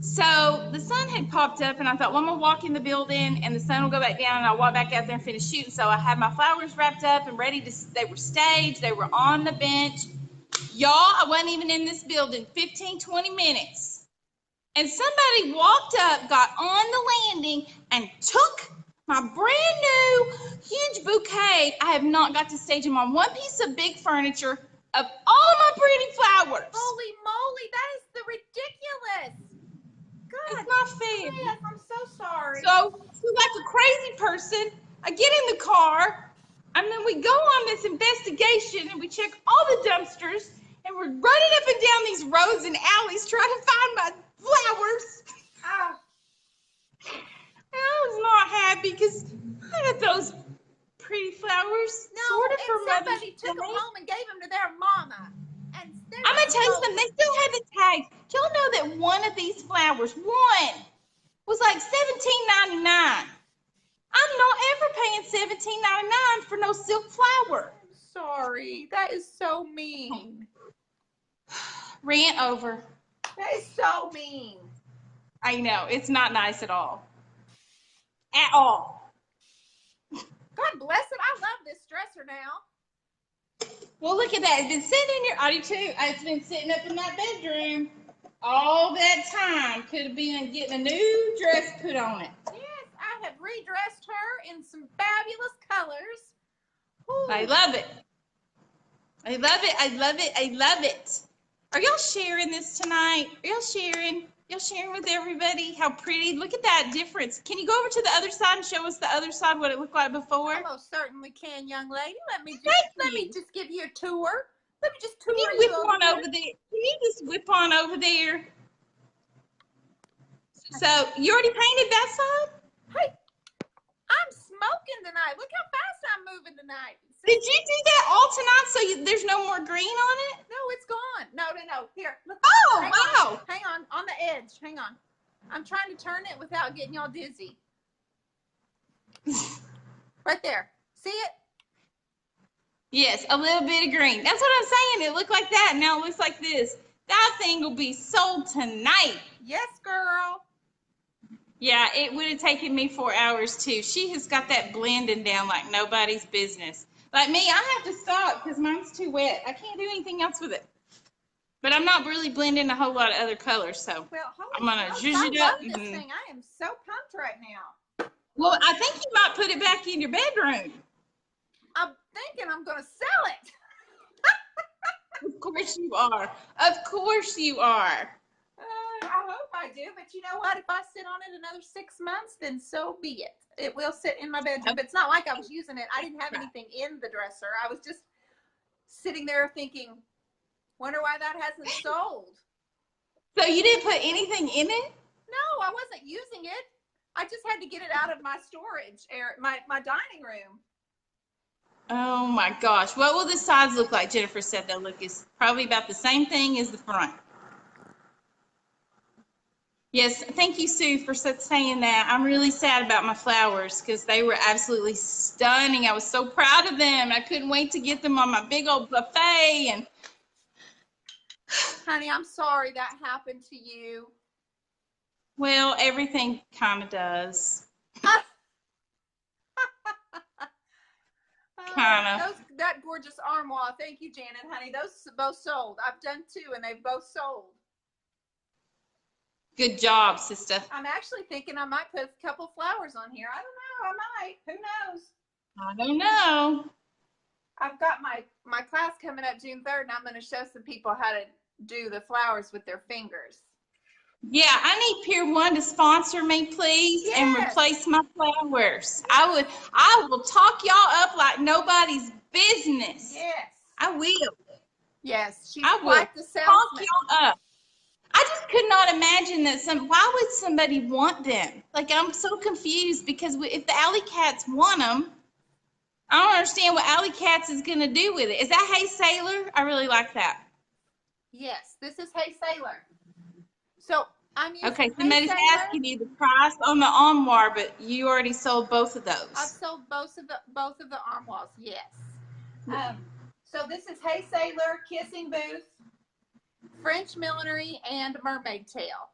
So the sun had popped up, and I thought, well, I'm going to walk in the building, and the sun will go back down, and I'll walk back out there and finish shooting. So I had my flowers wrapped up and ready to, they were staged. They were on the bench. Y'all, I wasn't even in this building 15, 20 minutes. And somebody walked up, got on the landing, and took my brand new huge bouquet. I have not got to stage them on one piece of big furniture of all my pretty flowers. Holy moly, that is the ridiculous. God, it's not fair. Yes, I'm so sorry. So like a crazy person, I get in the car, and then we go on this investigation, and we check all the dumpsters, and we're running up and down these roads and alleys trying to find my flowers. Oh. And I was not happy because I had those pretty flowers. No, sort of and for somebody Mother's took them Day. home and gave them to their mama. And I'm going to tell you something. They still had the tags. Do y'all know that one of these flowers, was like $17.99? I'm not ever paying $17.99 for no silk flower. I'm sorry. That is so mean. Rant over. That is so mean. I know. It's not nice at all. At all. God bless it. I love this dresser now. Well, look at that. It's been sitting in here. I do too. It's been sitting up in that bedroom all that time. Could have been getting a new dress put on it. Yes, I have redressed her in some fabulous colors. Ooh. I love it. I love it. I love it. I love it. Are y'all sharing this tonight? Are y'all sharing? Y'all sharing with everybody how pretty? Look at that difference. Can you go over to the other side and show us the other side, what it looked like before? I most certainly can, young lady. Let me just give you a tour. Let me just tour you. you Whip on over there. Can you just whip on over there? So you already painted that side? Hey, I'm smoking tonight. Look how fast I'm moving tonight. Did you do that all tonight so there's no more green on it? No, it's gone. No. Here, look. Oh, wow. wow. Hang on the edge. Hang on. I'm trying to turn it without getting y'all dizzy. Right there. See it? Yes, a little bit of green. That's what I'm saying. It looked like that. Now it looks like this. That thing will be sold tonight. Yes, girl. Yeah, it would have taken me 4 hours too. She has got that blending down like nobody's business. Like me, I have to stop because mine's too wet. I can't do anything else with it. But I'm not really blending a whole lot of other colors, so I'm going to zhuzh it up. I love this thing. I am so pumped right now. Well, I think you might put it back in your bedroom. I'm thinking I'm going to sell it. Of course you are. Of course you are. I hope I do, but you know what? If I sit on it another 6 months, then so be it. It will sit in my bedroom. But it's not like I was using it. I didn't have anything in the dresser. I was just sitting there thinking, wonder why that hasn't sold. So you didn't put anything in it? No, I wasn't using it. I just had to get it out of my storage area, my dining room. Oh my gosh. What will the sides look like? Jennifer said they'll look is probably about the same thing as the front. Yes, thank you, Sue, for saying that. I'm really sad about my flowers because they were absolutely stunning. I was so proud of them. I couldn't wait to get them on my big old buffet. And Honey, I'm sorry that happened to you. well, everything kind of does. Kind of. That gorgeous armoire. Thank you, Janet, honey. Those both sold. I've done 2 and they've both sold. Good job, sister. I'm actually thinking I might put a couple flowers on here. I don't know. I might. Who knows? I don't know. I've got my class coming up June 3rd, and I'm going to show some people how to do the flowers with their fingers. Yeah, I need Pier 1 to sponsor me, please, Yes. and replace my flowers. I will talk y'all up like nobody's business. Yes. I will. Yes, she's I will quite the talk salesman. y'all up. I just could not imagine that why would somebody want them? Like, I'm so confused because if the alley cats want them, I don't understand what alley cats is going to do with it. Is that Hey Sailor? I really like that. Yes, this is Hey Sailor. So I'm using Okay, Hey somebody's Sailor. asking you the price on the armoire, but you already sold both of those. I've sold both of the armoires. Yes. So this is Hey Sailor, Kissing Booth, French Millinery, and Mermaid Tail.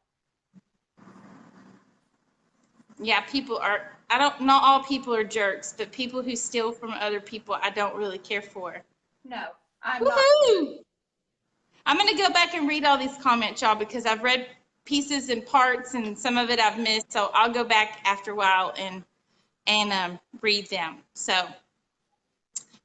Yeah, not all people are jerks, but people who steal from other people, I don't really care for. No, I'm Woohoo! not. I'm going to go back and read all these comments, y'all, because I've read pieces and parts, and some of it I've missed. So I'll go back after a while and read them. So,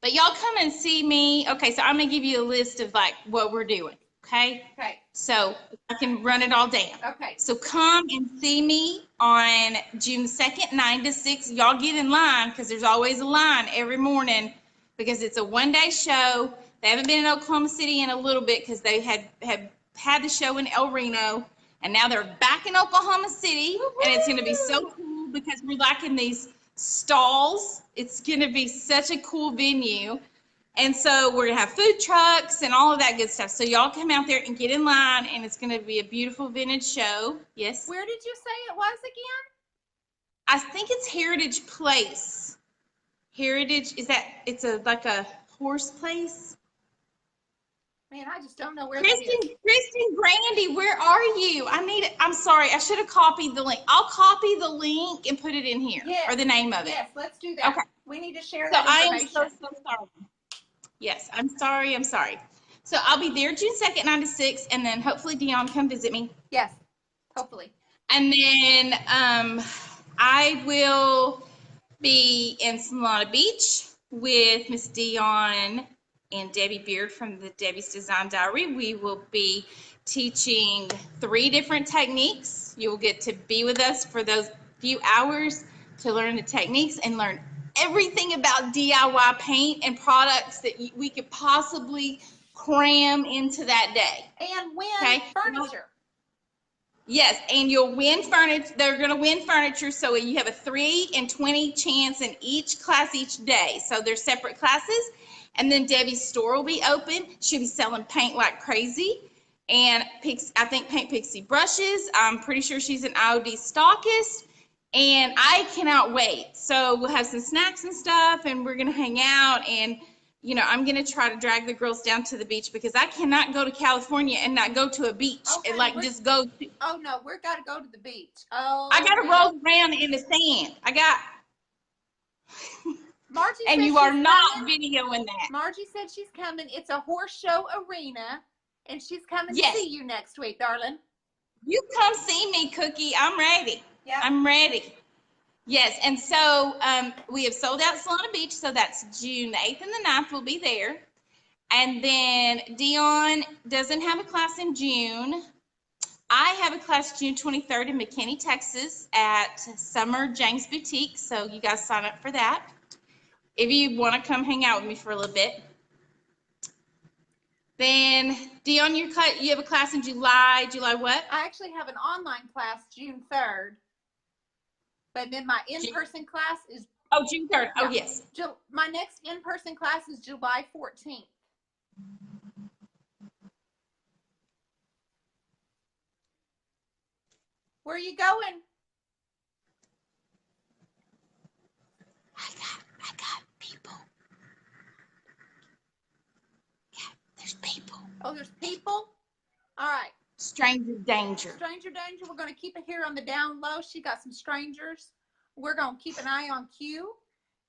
but y'all come and see me. Okay, so I'm going to give you a list of like what we're doing. Okay. Okay. So I can run it all down. Okay. So come and see me on June 2nd, 9 to 6. Y'all get in line because there's always a line every morning because it's a one-day show. They haven't been in Oklahoma City in a little bit because they had the show in El Reno, and now they're back in Oklahoma City. Woo-hoo! And it's going to be so cool because we're like in these stalls. It's going to be such a cool venue. And so we're going to have food trucks and all of that good stuff. So y'all come out there and get in line, and it's going to be a beautiful vintage show. Yes? Where did you say it was again? I think it's Heritage Place. Heritage, it's like a horse place? Man, I just don't know where that is. Kristen Grandy, where are you? I'm sorry, I should have copied the link. I'll copy the link and put it in here, or the name of it. Yes, let's do that. Okay. We need to share that information. I am so sorry. Yes, I'm sorry. So I'll be there June 2nd, 9 to 6, and then hopefully Dion come visit me. Yes, hopefully. And then I will be in Solana Beach with Miss Dion and Debbie Beard from the Debbie's Design Diary. We will be teaching 3 different techniques. You will get to be with us for those few hours to learn the techniques and learn everything about DIY paint and products that we could possibly cram into that day. And win furniture. Yes, and you'll win furniture. They're going to win furniture, so you have a 3 in 20 chance in each class each day. So they're separate classes. And then Debbie's store will be open. She'll be selling paint like crazy. And I think Paint Pixie brushes. I'm pretty sure she's an IOD stockist. And I cannot wait. So we'll have some snacks and stuff, and we're going to hang out. And, you know, I'm going to try to drag the girls down to the beach because I cannot go to California and not go to a beach. Okay, and just go. Oh, no, we've got to go to the beach. Oh, I got to roll around in the sand. Margie and you are not videoing that. Margie said she's coming. It's a horse show arena, and she's coming to see you next week, darling. You come see me, Cookie. I'm ready. Yeah, I'm ready. Yes, and so we have sold out Solana Beach, so that's June the 8th and the 9th. We'll be there. And then Dion doesn't have a class in June. I have a class June 23rd in McKinney, Texas at Summer James Boutique, so you guys sign up for that if you want to come hang out with me for a little bit. Then, Dion, you have a class in July. July what? I actually have an online class June 3rd. But then my in-person class is Oh, June 3rd. Yeah. Oh, yes. My next in-person class is July 14th. Where are you going? I got people. Yeah, there's people. Oh, there's people? All right. Stranger danger. Stranger danger. We're going to keep it here on the down low. She got some strangers. We're going to keep an eye on Q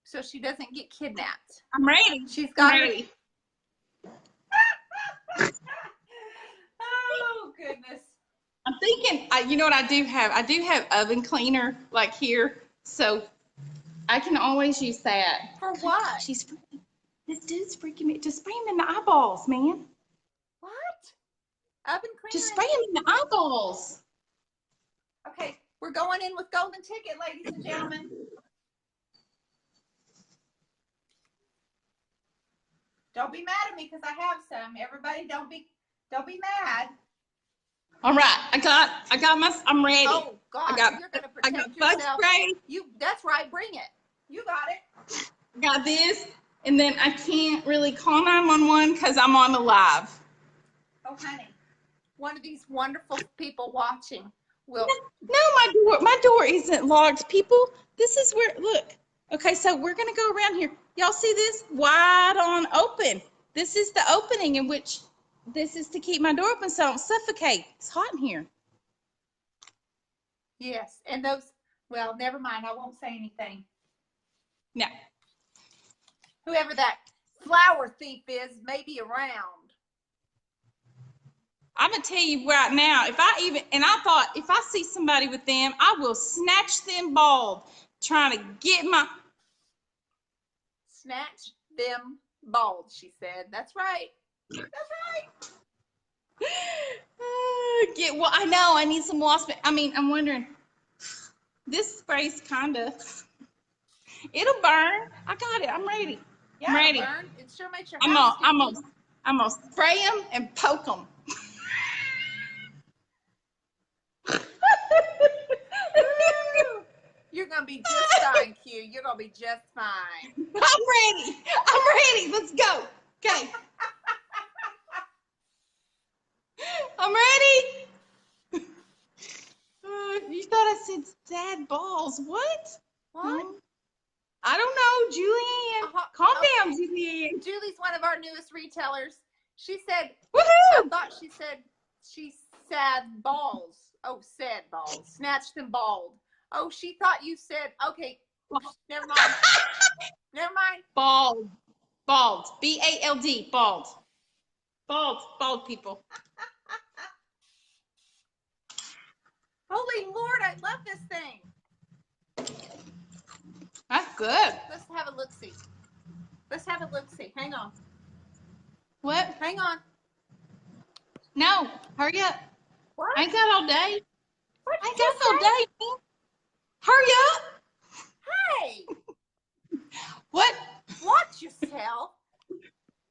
so she doesn't get kidnapped. I'm ready. She's got I'm her. ready. Oh, goodness. I'm thinking, you know what I do have? I do have oven cleaner like here, so I can always use that. For what? This dude's freaking me. Just spray him in the eyeballs, man. What? Oven cleaner? Just spray him in the eyeballs. Okay, we're going in with golden ticket, ladies and gentlemen. Don't be mad at me because I have some. Everybody, don't be mad. All right, I got my. I'm ready. Oh God, you're gonna protect yourself. Spray. That's right. Bring it. You got it. Got this, and then I can't really call 911 because I'm on the live. Oh, honey, one of these wonderful people watching will. No, my door isn't locked, people. This is where. Look. Okay, so we're gonna go around here. Y'all see this? Wide on open. This is the opening in which. This is to keep my door open so I don't suffocate. It's hot in here. Yes, and those. Well, never mind. I won't say anything. No. Whoever that flower thief is may be around. I'm gonna tell you right now. I thought if I see somebody with them, I will snatch them bald, trying to get my. Snatch them bald. She said. That's right. That's right. Well, I know I need some wasp. I'm wondering. This spray's kinda. It'll burn. I got it. I'm ready. Yeah, I'm ready. Burn. It sure makes your house. I'm gonna spray them and poke them. You're gonna be just fine, Q. You're gonna be just fine. I'm ready. Let's go. Okay. I'm ready. You thought I said sad balls. What? What? I don't know, Julianne. Calm down, Julianne. Julie's one of our newest retailers. She said, woohoo! I thought she said she sad balls. Oh, sad balls. Snatched them bald. Oh, she thought you said, okay, never mind. Never mind. Bald. B-A-L-D. Bald. Bald people. Holy Lord, I love this thing. That's good. Let's have a look-see. Hang on. What? Hang on. No, hurry up. What? I ain't got all day. What I ain't got all day, man. Hurry up. Hey. What? Watch yourself.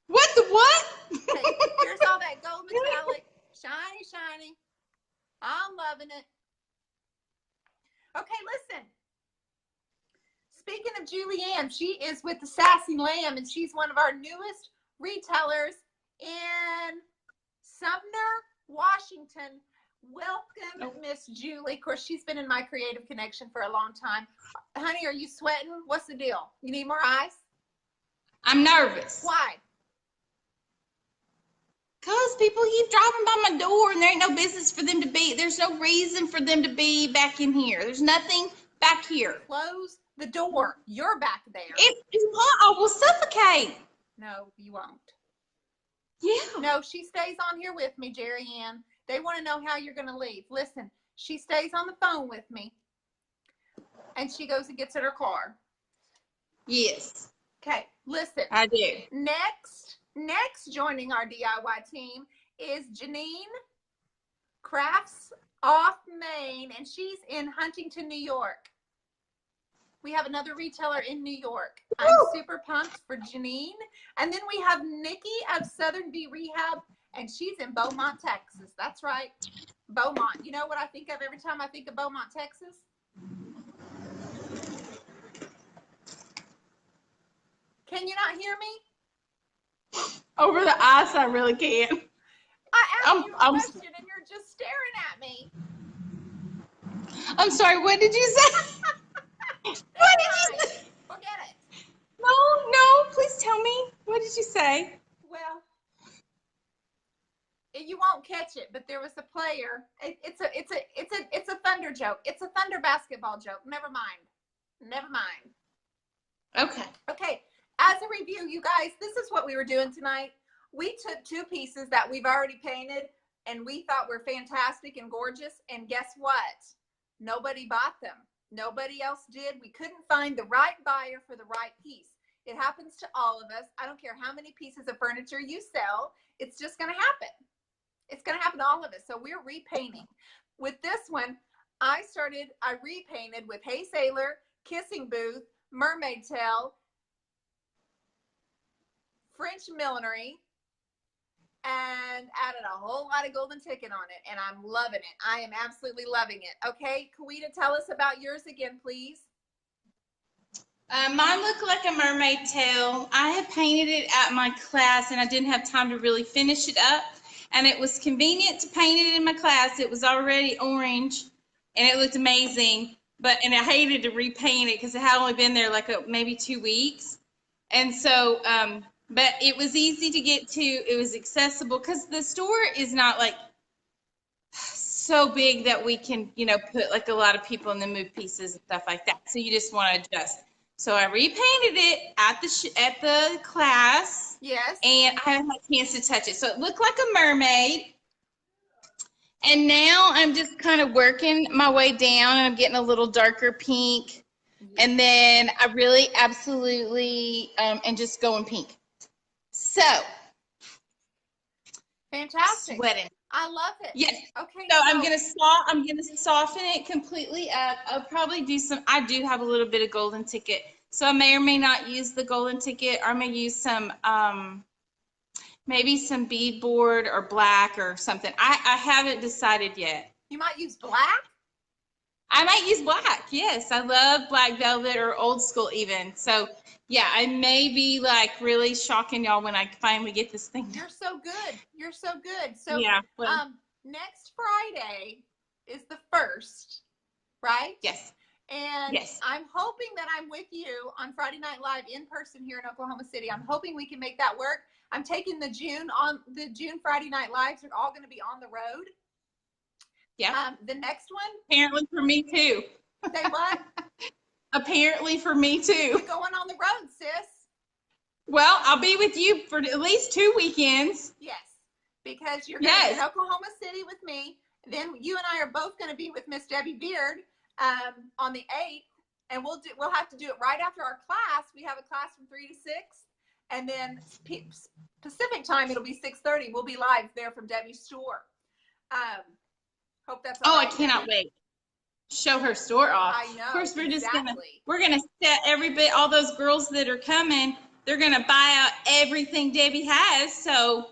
What the what? Okay, here's all that gold metallic. Shiny. I'm loving it. Okay, listen. Speaking of Julianne, she is with the Sassy Lamb, and she's one of our newest retailers in Sumner, Washington. Welcome, Miss Julie. Of course, she's been in my Creative Connection for a long time. Honey, are you sweating? What's the deal? You need more ice? I'm nervous. Why? Because people keep driving by my door and there ain't no business for them to be. There's no reason for them to be back in here. There's nothing back here. Close the door. You're back there. If you want, I will suffocate. No, you won't. Yeah. No, she stays on here with me, Jerry Ann. They want to know how you're going to leave. Listen, she stays on the phone with me, and she goes and gets in her car. Yes. Okay, listen. I do. Next joining our DIY team is Janine Crafts off Main, and she's in Huntington, New York. We have another retailer in New York. I'm super pumped for Janine. And then we have Nikki of Southern Bee Rehab, and she's in Beaumont, Texas. That's right, Beaumont. You know what I think of every time I think of Beaumont, Texas? not hear me? Over the ice, I really can. I asked you a question and you're just staring at me. I'm sorry, what did you say? What did you say? Forget it. No, please tell me. What did you say? Well, you won't catch it, but there was a player. It's a Thunder joke. It's a Thunder basketball joke. Never mind. Okay. As a review, you guys, this is what we were doing tonight. We took two pieces that we've already painted and we thought were fantastic and gorgeous. And guess what? Nobody bought them. Nobody else did. We couldn't find the right buyer for the right piece. It happens to all of us. I don't care how many pieces of furniture you sell. It's just going to happen. It's going to happen to all of us. So we're repainting. With this one, I repainted with Hey Sailor, Kissing Booth, Mermaid Tail, French Millinery, and added a whole lot of golden ticket on it. And I'm loving it. I am absolutely loving it. Okay, QUitta, tell us about yours again, please. Mine looked like a mermaid tail. I had painted it at my class and I didn't have time to really finish it up. And it was convenient to paint it in my class. It was already orange and it looked amazing. And I hated to repaint it because it had only been there like maybe 2 weeks. And so, but it was easy to get to. It was accessible because the store is not like so big that we can, put like a lot of people and then move pieces and stuff like that. So you just want to adjust. So I repainted it at the class. Yes. And I haven't had a chance to touch it. So it looked like a mermaid. And now I'm just kind of working my way down and I'm getting a little darker pink. And then I really absolutely and just going pink. So. Fantastic. Sweating. I love it. Yes. Okay. So I'm gonna soften it completely up. I'll probably I do have a little bit of golden ticket. So I may or may not use the golden ticket, or I may use some maybe some beadboard or black or something. I haven't decided yet. You might use black? I might use black, yes. I love black velvet or old school even. So yeah, I may be like really shocking y'all when I finally get this thing done. You're so good. You're so good. So yeah, well, next Friday is the 1st, right? Yes. And yes. I'm hoping that I'm with you on Friday Night Live in person here in Oklahoma City. I'm hoping we can make that work. I'm taking the June Friday Night Lives. They're all going to be on the road. Yeah. The next one. Apparently for me too. Say what? Apparently for me too. You're going on the road, sis. Well, I'll be with you for at least 2 weekends. Yes, because you're going to be in Oklahoma City with me. Then you and I are both going to be with Miss Debbie Beard on the 8th, and we'll have to do it right after our class. We have a class from 3 to 6, and then Pacific time it'll be 6:30. We'll be live there from Debbie's store. Hope that's all right. I cannot wait. Show her store off. I know. Of course, exactly. we're gonna set all those girls that are coming. They're gonna buy out everything Debbie has. So.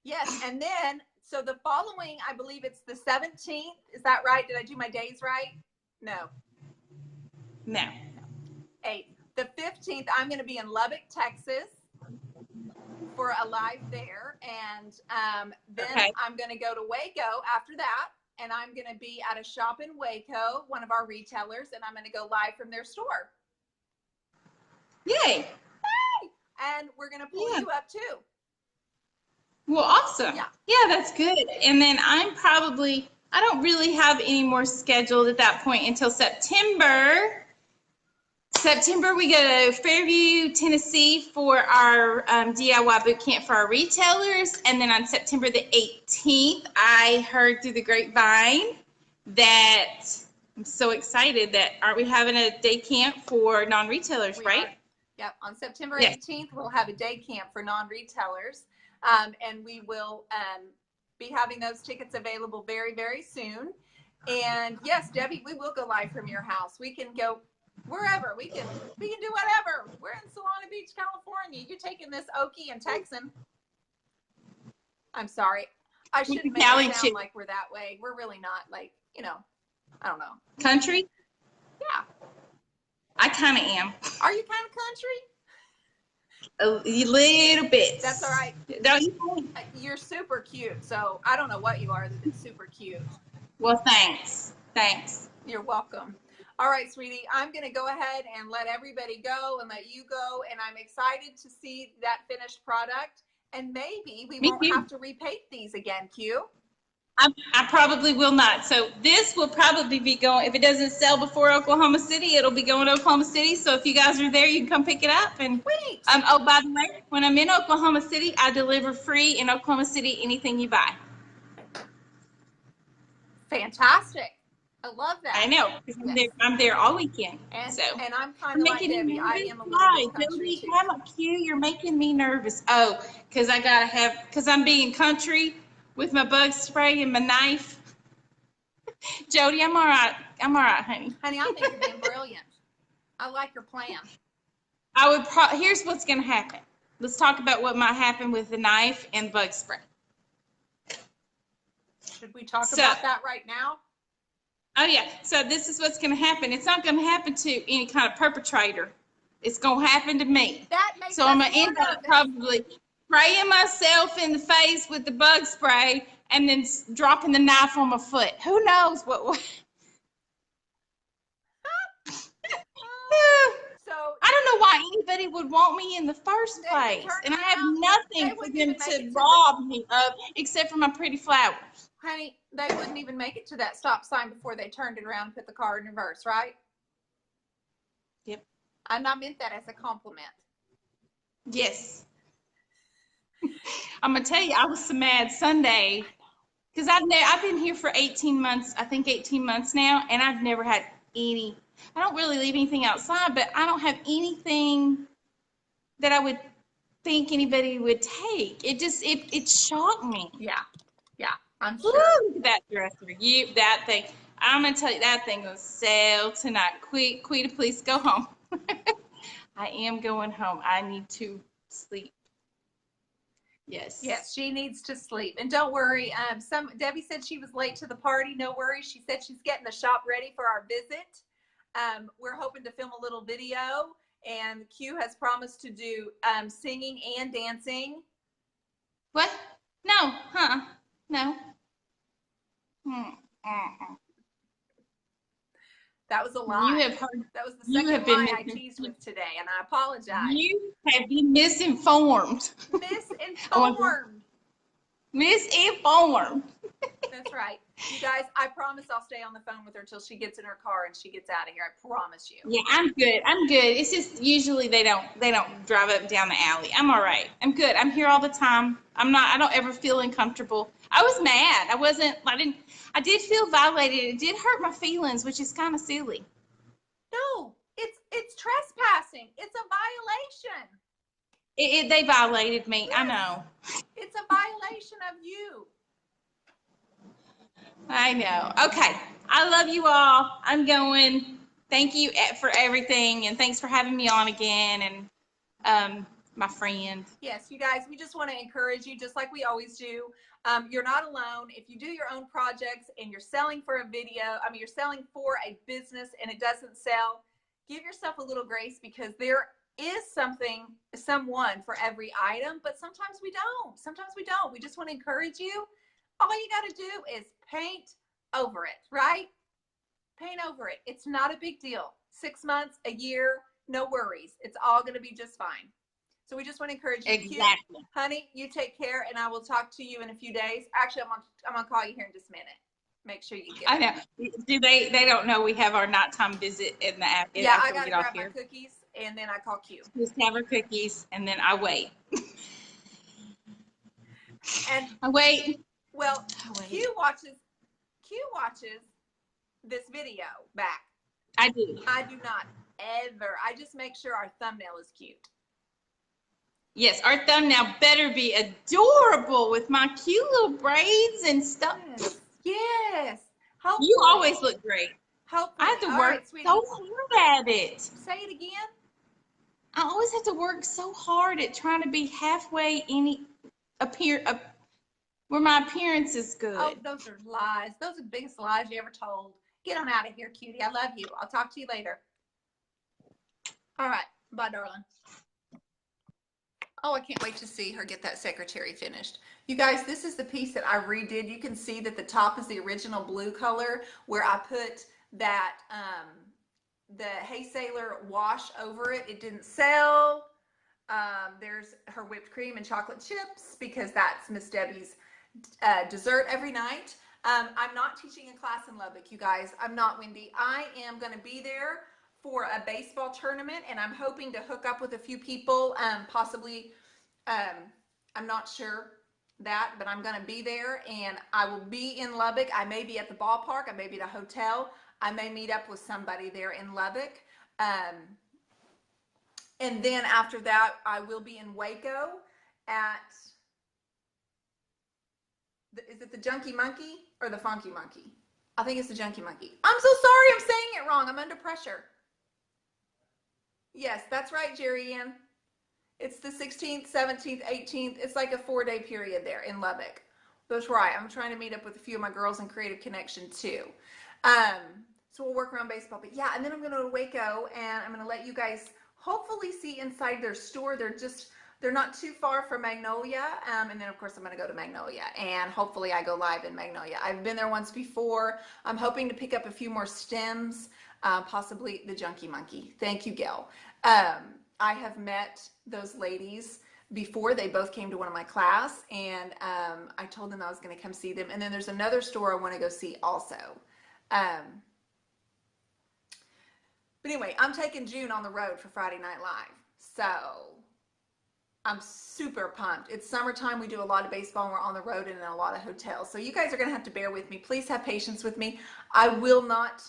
Yes, and then so the following, I believe it's the 17th. Is that right? Did I do my days right? No. 8th. The 15th, I'm going to be in Lubbock, Texas, for a live there, and then I'm going to go to Waco after that. And I'm going to be at a shop in Waco, one of our retailers, and I'm going to go live from their store. Yay! Hey! And we're going to pull you up too. Well, awesome. Yeah, that's good. And then I don't really have any more scheduled at that point until September. We go to Fairview, Tennessee for our DIY boot camp for our retailers. And then on September the 18th, I heard through the grapevine that I'm so excited that aren't we having a day camp for non-retailers, right? Yep. On September 18th, we'll have a day camp for non-retailers. And we will be having those tickets available very, very soon. And yes, Debbie, we will go live from your house. We can go wherever. We can do whatever. We're in Solana Beach, California. You're taking this Okie and Texan. I'm sorry. I shouldn't make it sound like we're that way. We're really not, like, I don't know. Country? Yeah. I kind of am. Are you kind of country? A little bit. That's all right. Don't you think? You're super cute, so I don't know what you are that's super cute. Well, thanks. Thanks. You're welcome. All right, sweetie, I'm going to go ahead and let everybody go and let you go, and I'm excited to see that finished product, and maybe we won't have to repaint these again, Q. I probably will not. So this will probably be going, if it doesn't sell before Oklahoma City, it'll be going to Oklahoma City. So if you guys are there, you can come pick it up. And Sweet. oh, by the way, when I'm in Oklahoma City, I deliver free in Oklahoma City anything you buy. Fantastic. I love that. I know. Yes. I'm there all weekend. And, so. and I'm kind of like Debbie. I am a little bit country too. Come up, Q. You're making me nervous. Oh, because I'm being country with my bug spray and my knife. Jody, I'm all right. I'm all right, honey. Honey, I think you're being brilliant. I like your plan. Here's what's going to happen. Let's talk about what might happen with the knife and bug spray. Should we talk about that right now? Oh, yeah. So this is what's going to happen. It's not going to happen to any kind of perpetrator. It's going to happen to me. That makes so I'm going to end up probably spraying myself in the face with the bug spray and then dropping the knife on my foot. Who knows what? So I don't know why anybody would want me in the first place. And I have nothing for them to rob me of except for my pretty flowers. Honey, they wouldn't even make it to that stop sign before they turned it around and put the car in reverse, right? Yep. And I meant that as a compliment. Yes. I'm going to tell you, I was so mad Sunday because I've been here for 18 months, I think 18 months now, and I've never had I don't really leave anything outside, but I don't have anything that I would think anybody would take. It shocked me. Yeah. Yeah. I'm sure. Look at that dresser. That thing. I'm going to tell you, that thing will sell tonight. QUitta, please go home. I am going home. I need to sleep. Yes. Yes, she needs to sleep. And don't worry. Debbie said she was late to the party. No worries. She said she's getting the shop ready for our visit. We're hoping to film a little video. And Q has promised to do singing and dancing. What? No. No. That was a lie. You have heard. That was the second lie I teased with today, and I apologize. You have been misinformed. Misinformed. Misinformed. That's right. You guys, I promise I'll stay on the phone with her till she gets in her car and she gets out of here. I promise you. Yeah, I'm good. It's just usually they don't drive up and down the alley. I'm all right. I'm good. I'm here all the time. I don't ever feel uncomfortable. I was mad. I did feel violated. It did hurt my feelings, which is kind of silly. No, it's trespassing. It's a violation. They violated me. Yes. I know. It's a violation of you. I know. Okay. I love you all. I'm going. Thank you for everything, and thanks for having me on again, and my friend. Yes, you guys, we just want to encourage you, just like we always do. You're not alone. If you do your own projects and you're selling for a video, you're selling for a business and it doesn't sell, give yourself a little grace because there is someone for every item, but sometimes we don't. Sometimes we don't. We just want to encourage you. All you got to do is paint over it, right? Paint over it. It's not a big deal. 6 months, a year, no worries. It's all going to be just fine. So we just want to encourage you. Exactly. Q, honey, you take care, and I will talk to you in a few days. Actually, I'm gonna call you here in just a minute. Make sure you get. I know. Do they don't know we have our nighttime visit in the app? Yeah, I gotta grab my cookies, and then I call Q. Just have our cookies, and then I wait. And I wait. Well, Q watches this video back. I do. I do not ever. I just make sure our thumbnail is cute. Yes, our thumbnail better be adorable with my cute little braids and stuff. Yes. Hopefully. You always look great. Hopefully. I have to work so hard at it. Say it again. I always have to work so hard at trying to be halfway where my appearance is good. Oh, those are lies. Those are the biggest lies you ever told. Get on out of here, cutie. I love you. I'll talk to you later. All right. Bye, darling. Oh, I can't wait to see her get that secretary finished. You guys, this is the piece that I redid. You can see that the top is the original blue color where I put that, the Hey Sailor wash over it. It didn't sell. There's her whipped cream and chocolate chips because that's Miss Debbie's dessert every night. I'm not teaching a class in Lubbock, you guys. I'm not, Wendy. I am going to be there for a baseball tournament, and I'm hoping to hook up with a few people, possibly. I'm not sure that, but I'm going to be there, and I will be in Lubbock. I may be at the ballpark. I may be at a hotel. I may meet up with somebody there in Lubbock. And then after that, I will be in Waco at, is it the Junkie Monkey or the Funky Monkey? I think it's the Junkie Monkey. I'm so sorry, I'm saying it wrong. I'm under pressure. Yes, that's right, Jerry Ann. It's the 16th, 17th, 18th. It's like a 4-day period there in Lubbock. That's right. I'm trying to meet up with a few of my girls in Creative Connection too. So we'll work around baseball. But yeah, and then I'm going to go to Waco, and I'm going to let you guys hopefully see inside their store. They're not too far from Magnolia. And then of course I'm going to go to Magnolia, and hopefully I go live in Magnolia. I've been there once before. I'm hoping to pick up a few more stems, possibly the Junkie Monkey. Thank you, Gail. I have met those ladies before. They both came to one of my class, and I told them I was going to come see them. And then there's another store I want to go see also. But anyway, I'm taking June on the road for Friday Night Live. So I'm super pumped. It's summertime. We do a lot of baseball, and we're on the road and in a lot of hotels. So you guys are going to have to bear with me. Please have patience with me. I will not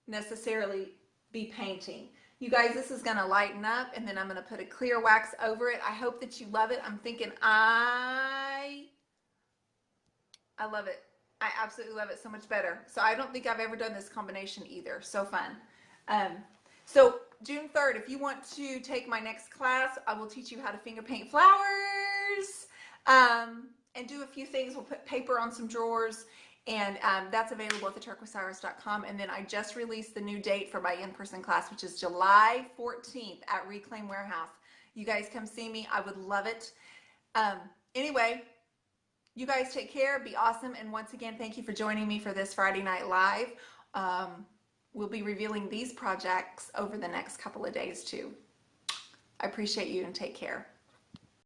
necessarily be painting. You guys, this is going to lighten up, and then I'm going to put a clear wax over it. I hope that you love it. I'm thinking I love it. I absolutely love it so much better. So I don't think I've ever done this combination either. So fun. So June 3rd, if you want to take my next class, I will teach you how to finger paint flowers, and do a few things. We'll put paper on some drawers, and that's available at theturquoiseIris.com. And then I just released the new date for my in-person class, which is July 14th at Reclaim Warehouse. You guys come see me. I would love it. Anyway, you guys take care. Be awesome. And once again, thank you for joining me for this Friday Night Live. We'll be revealing these projects over the next couple of days too. I appreciate you, and take care.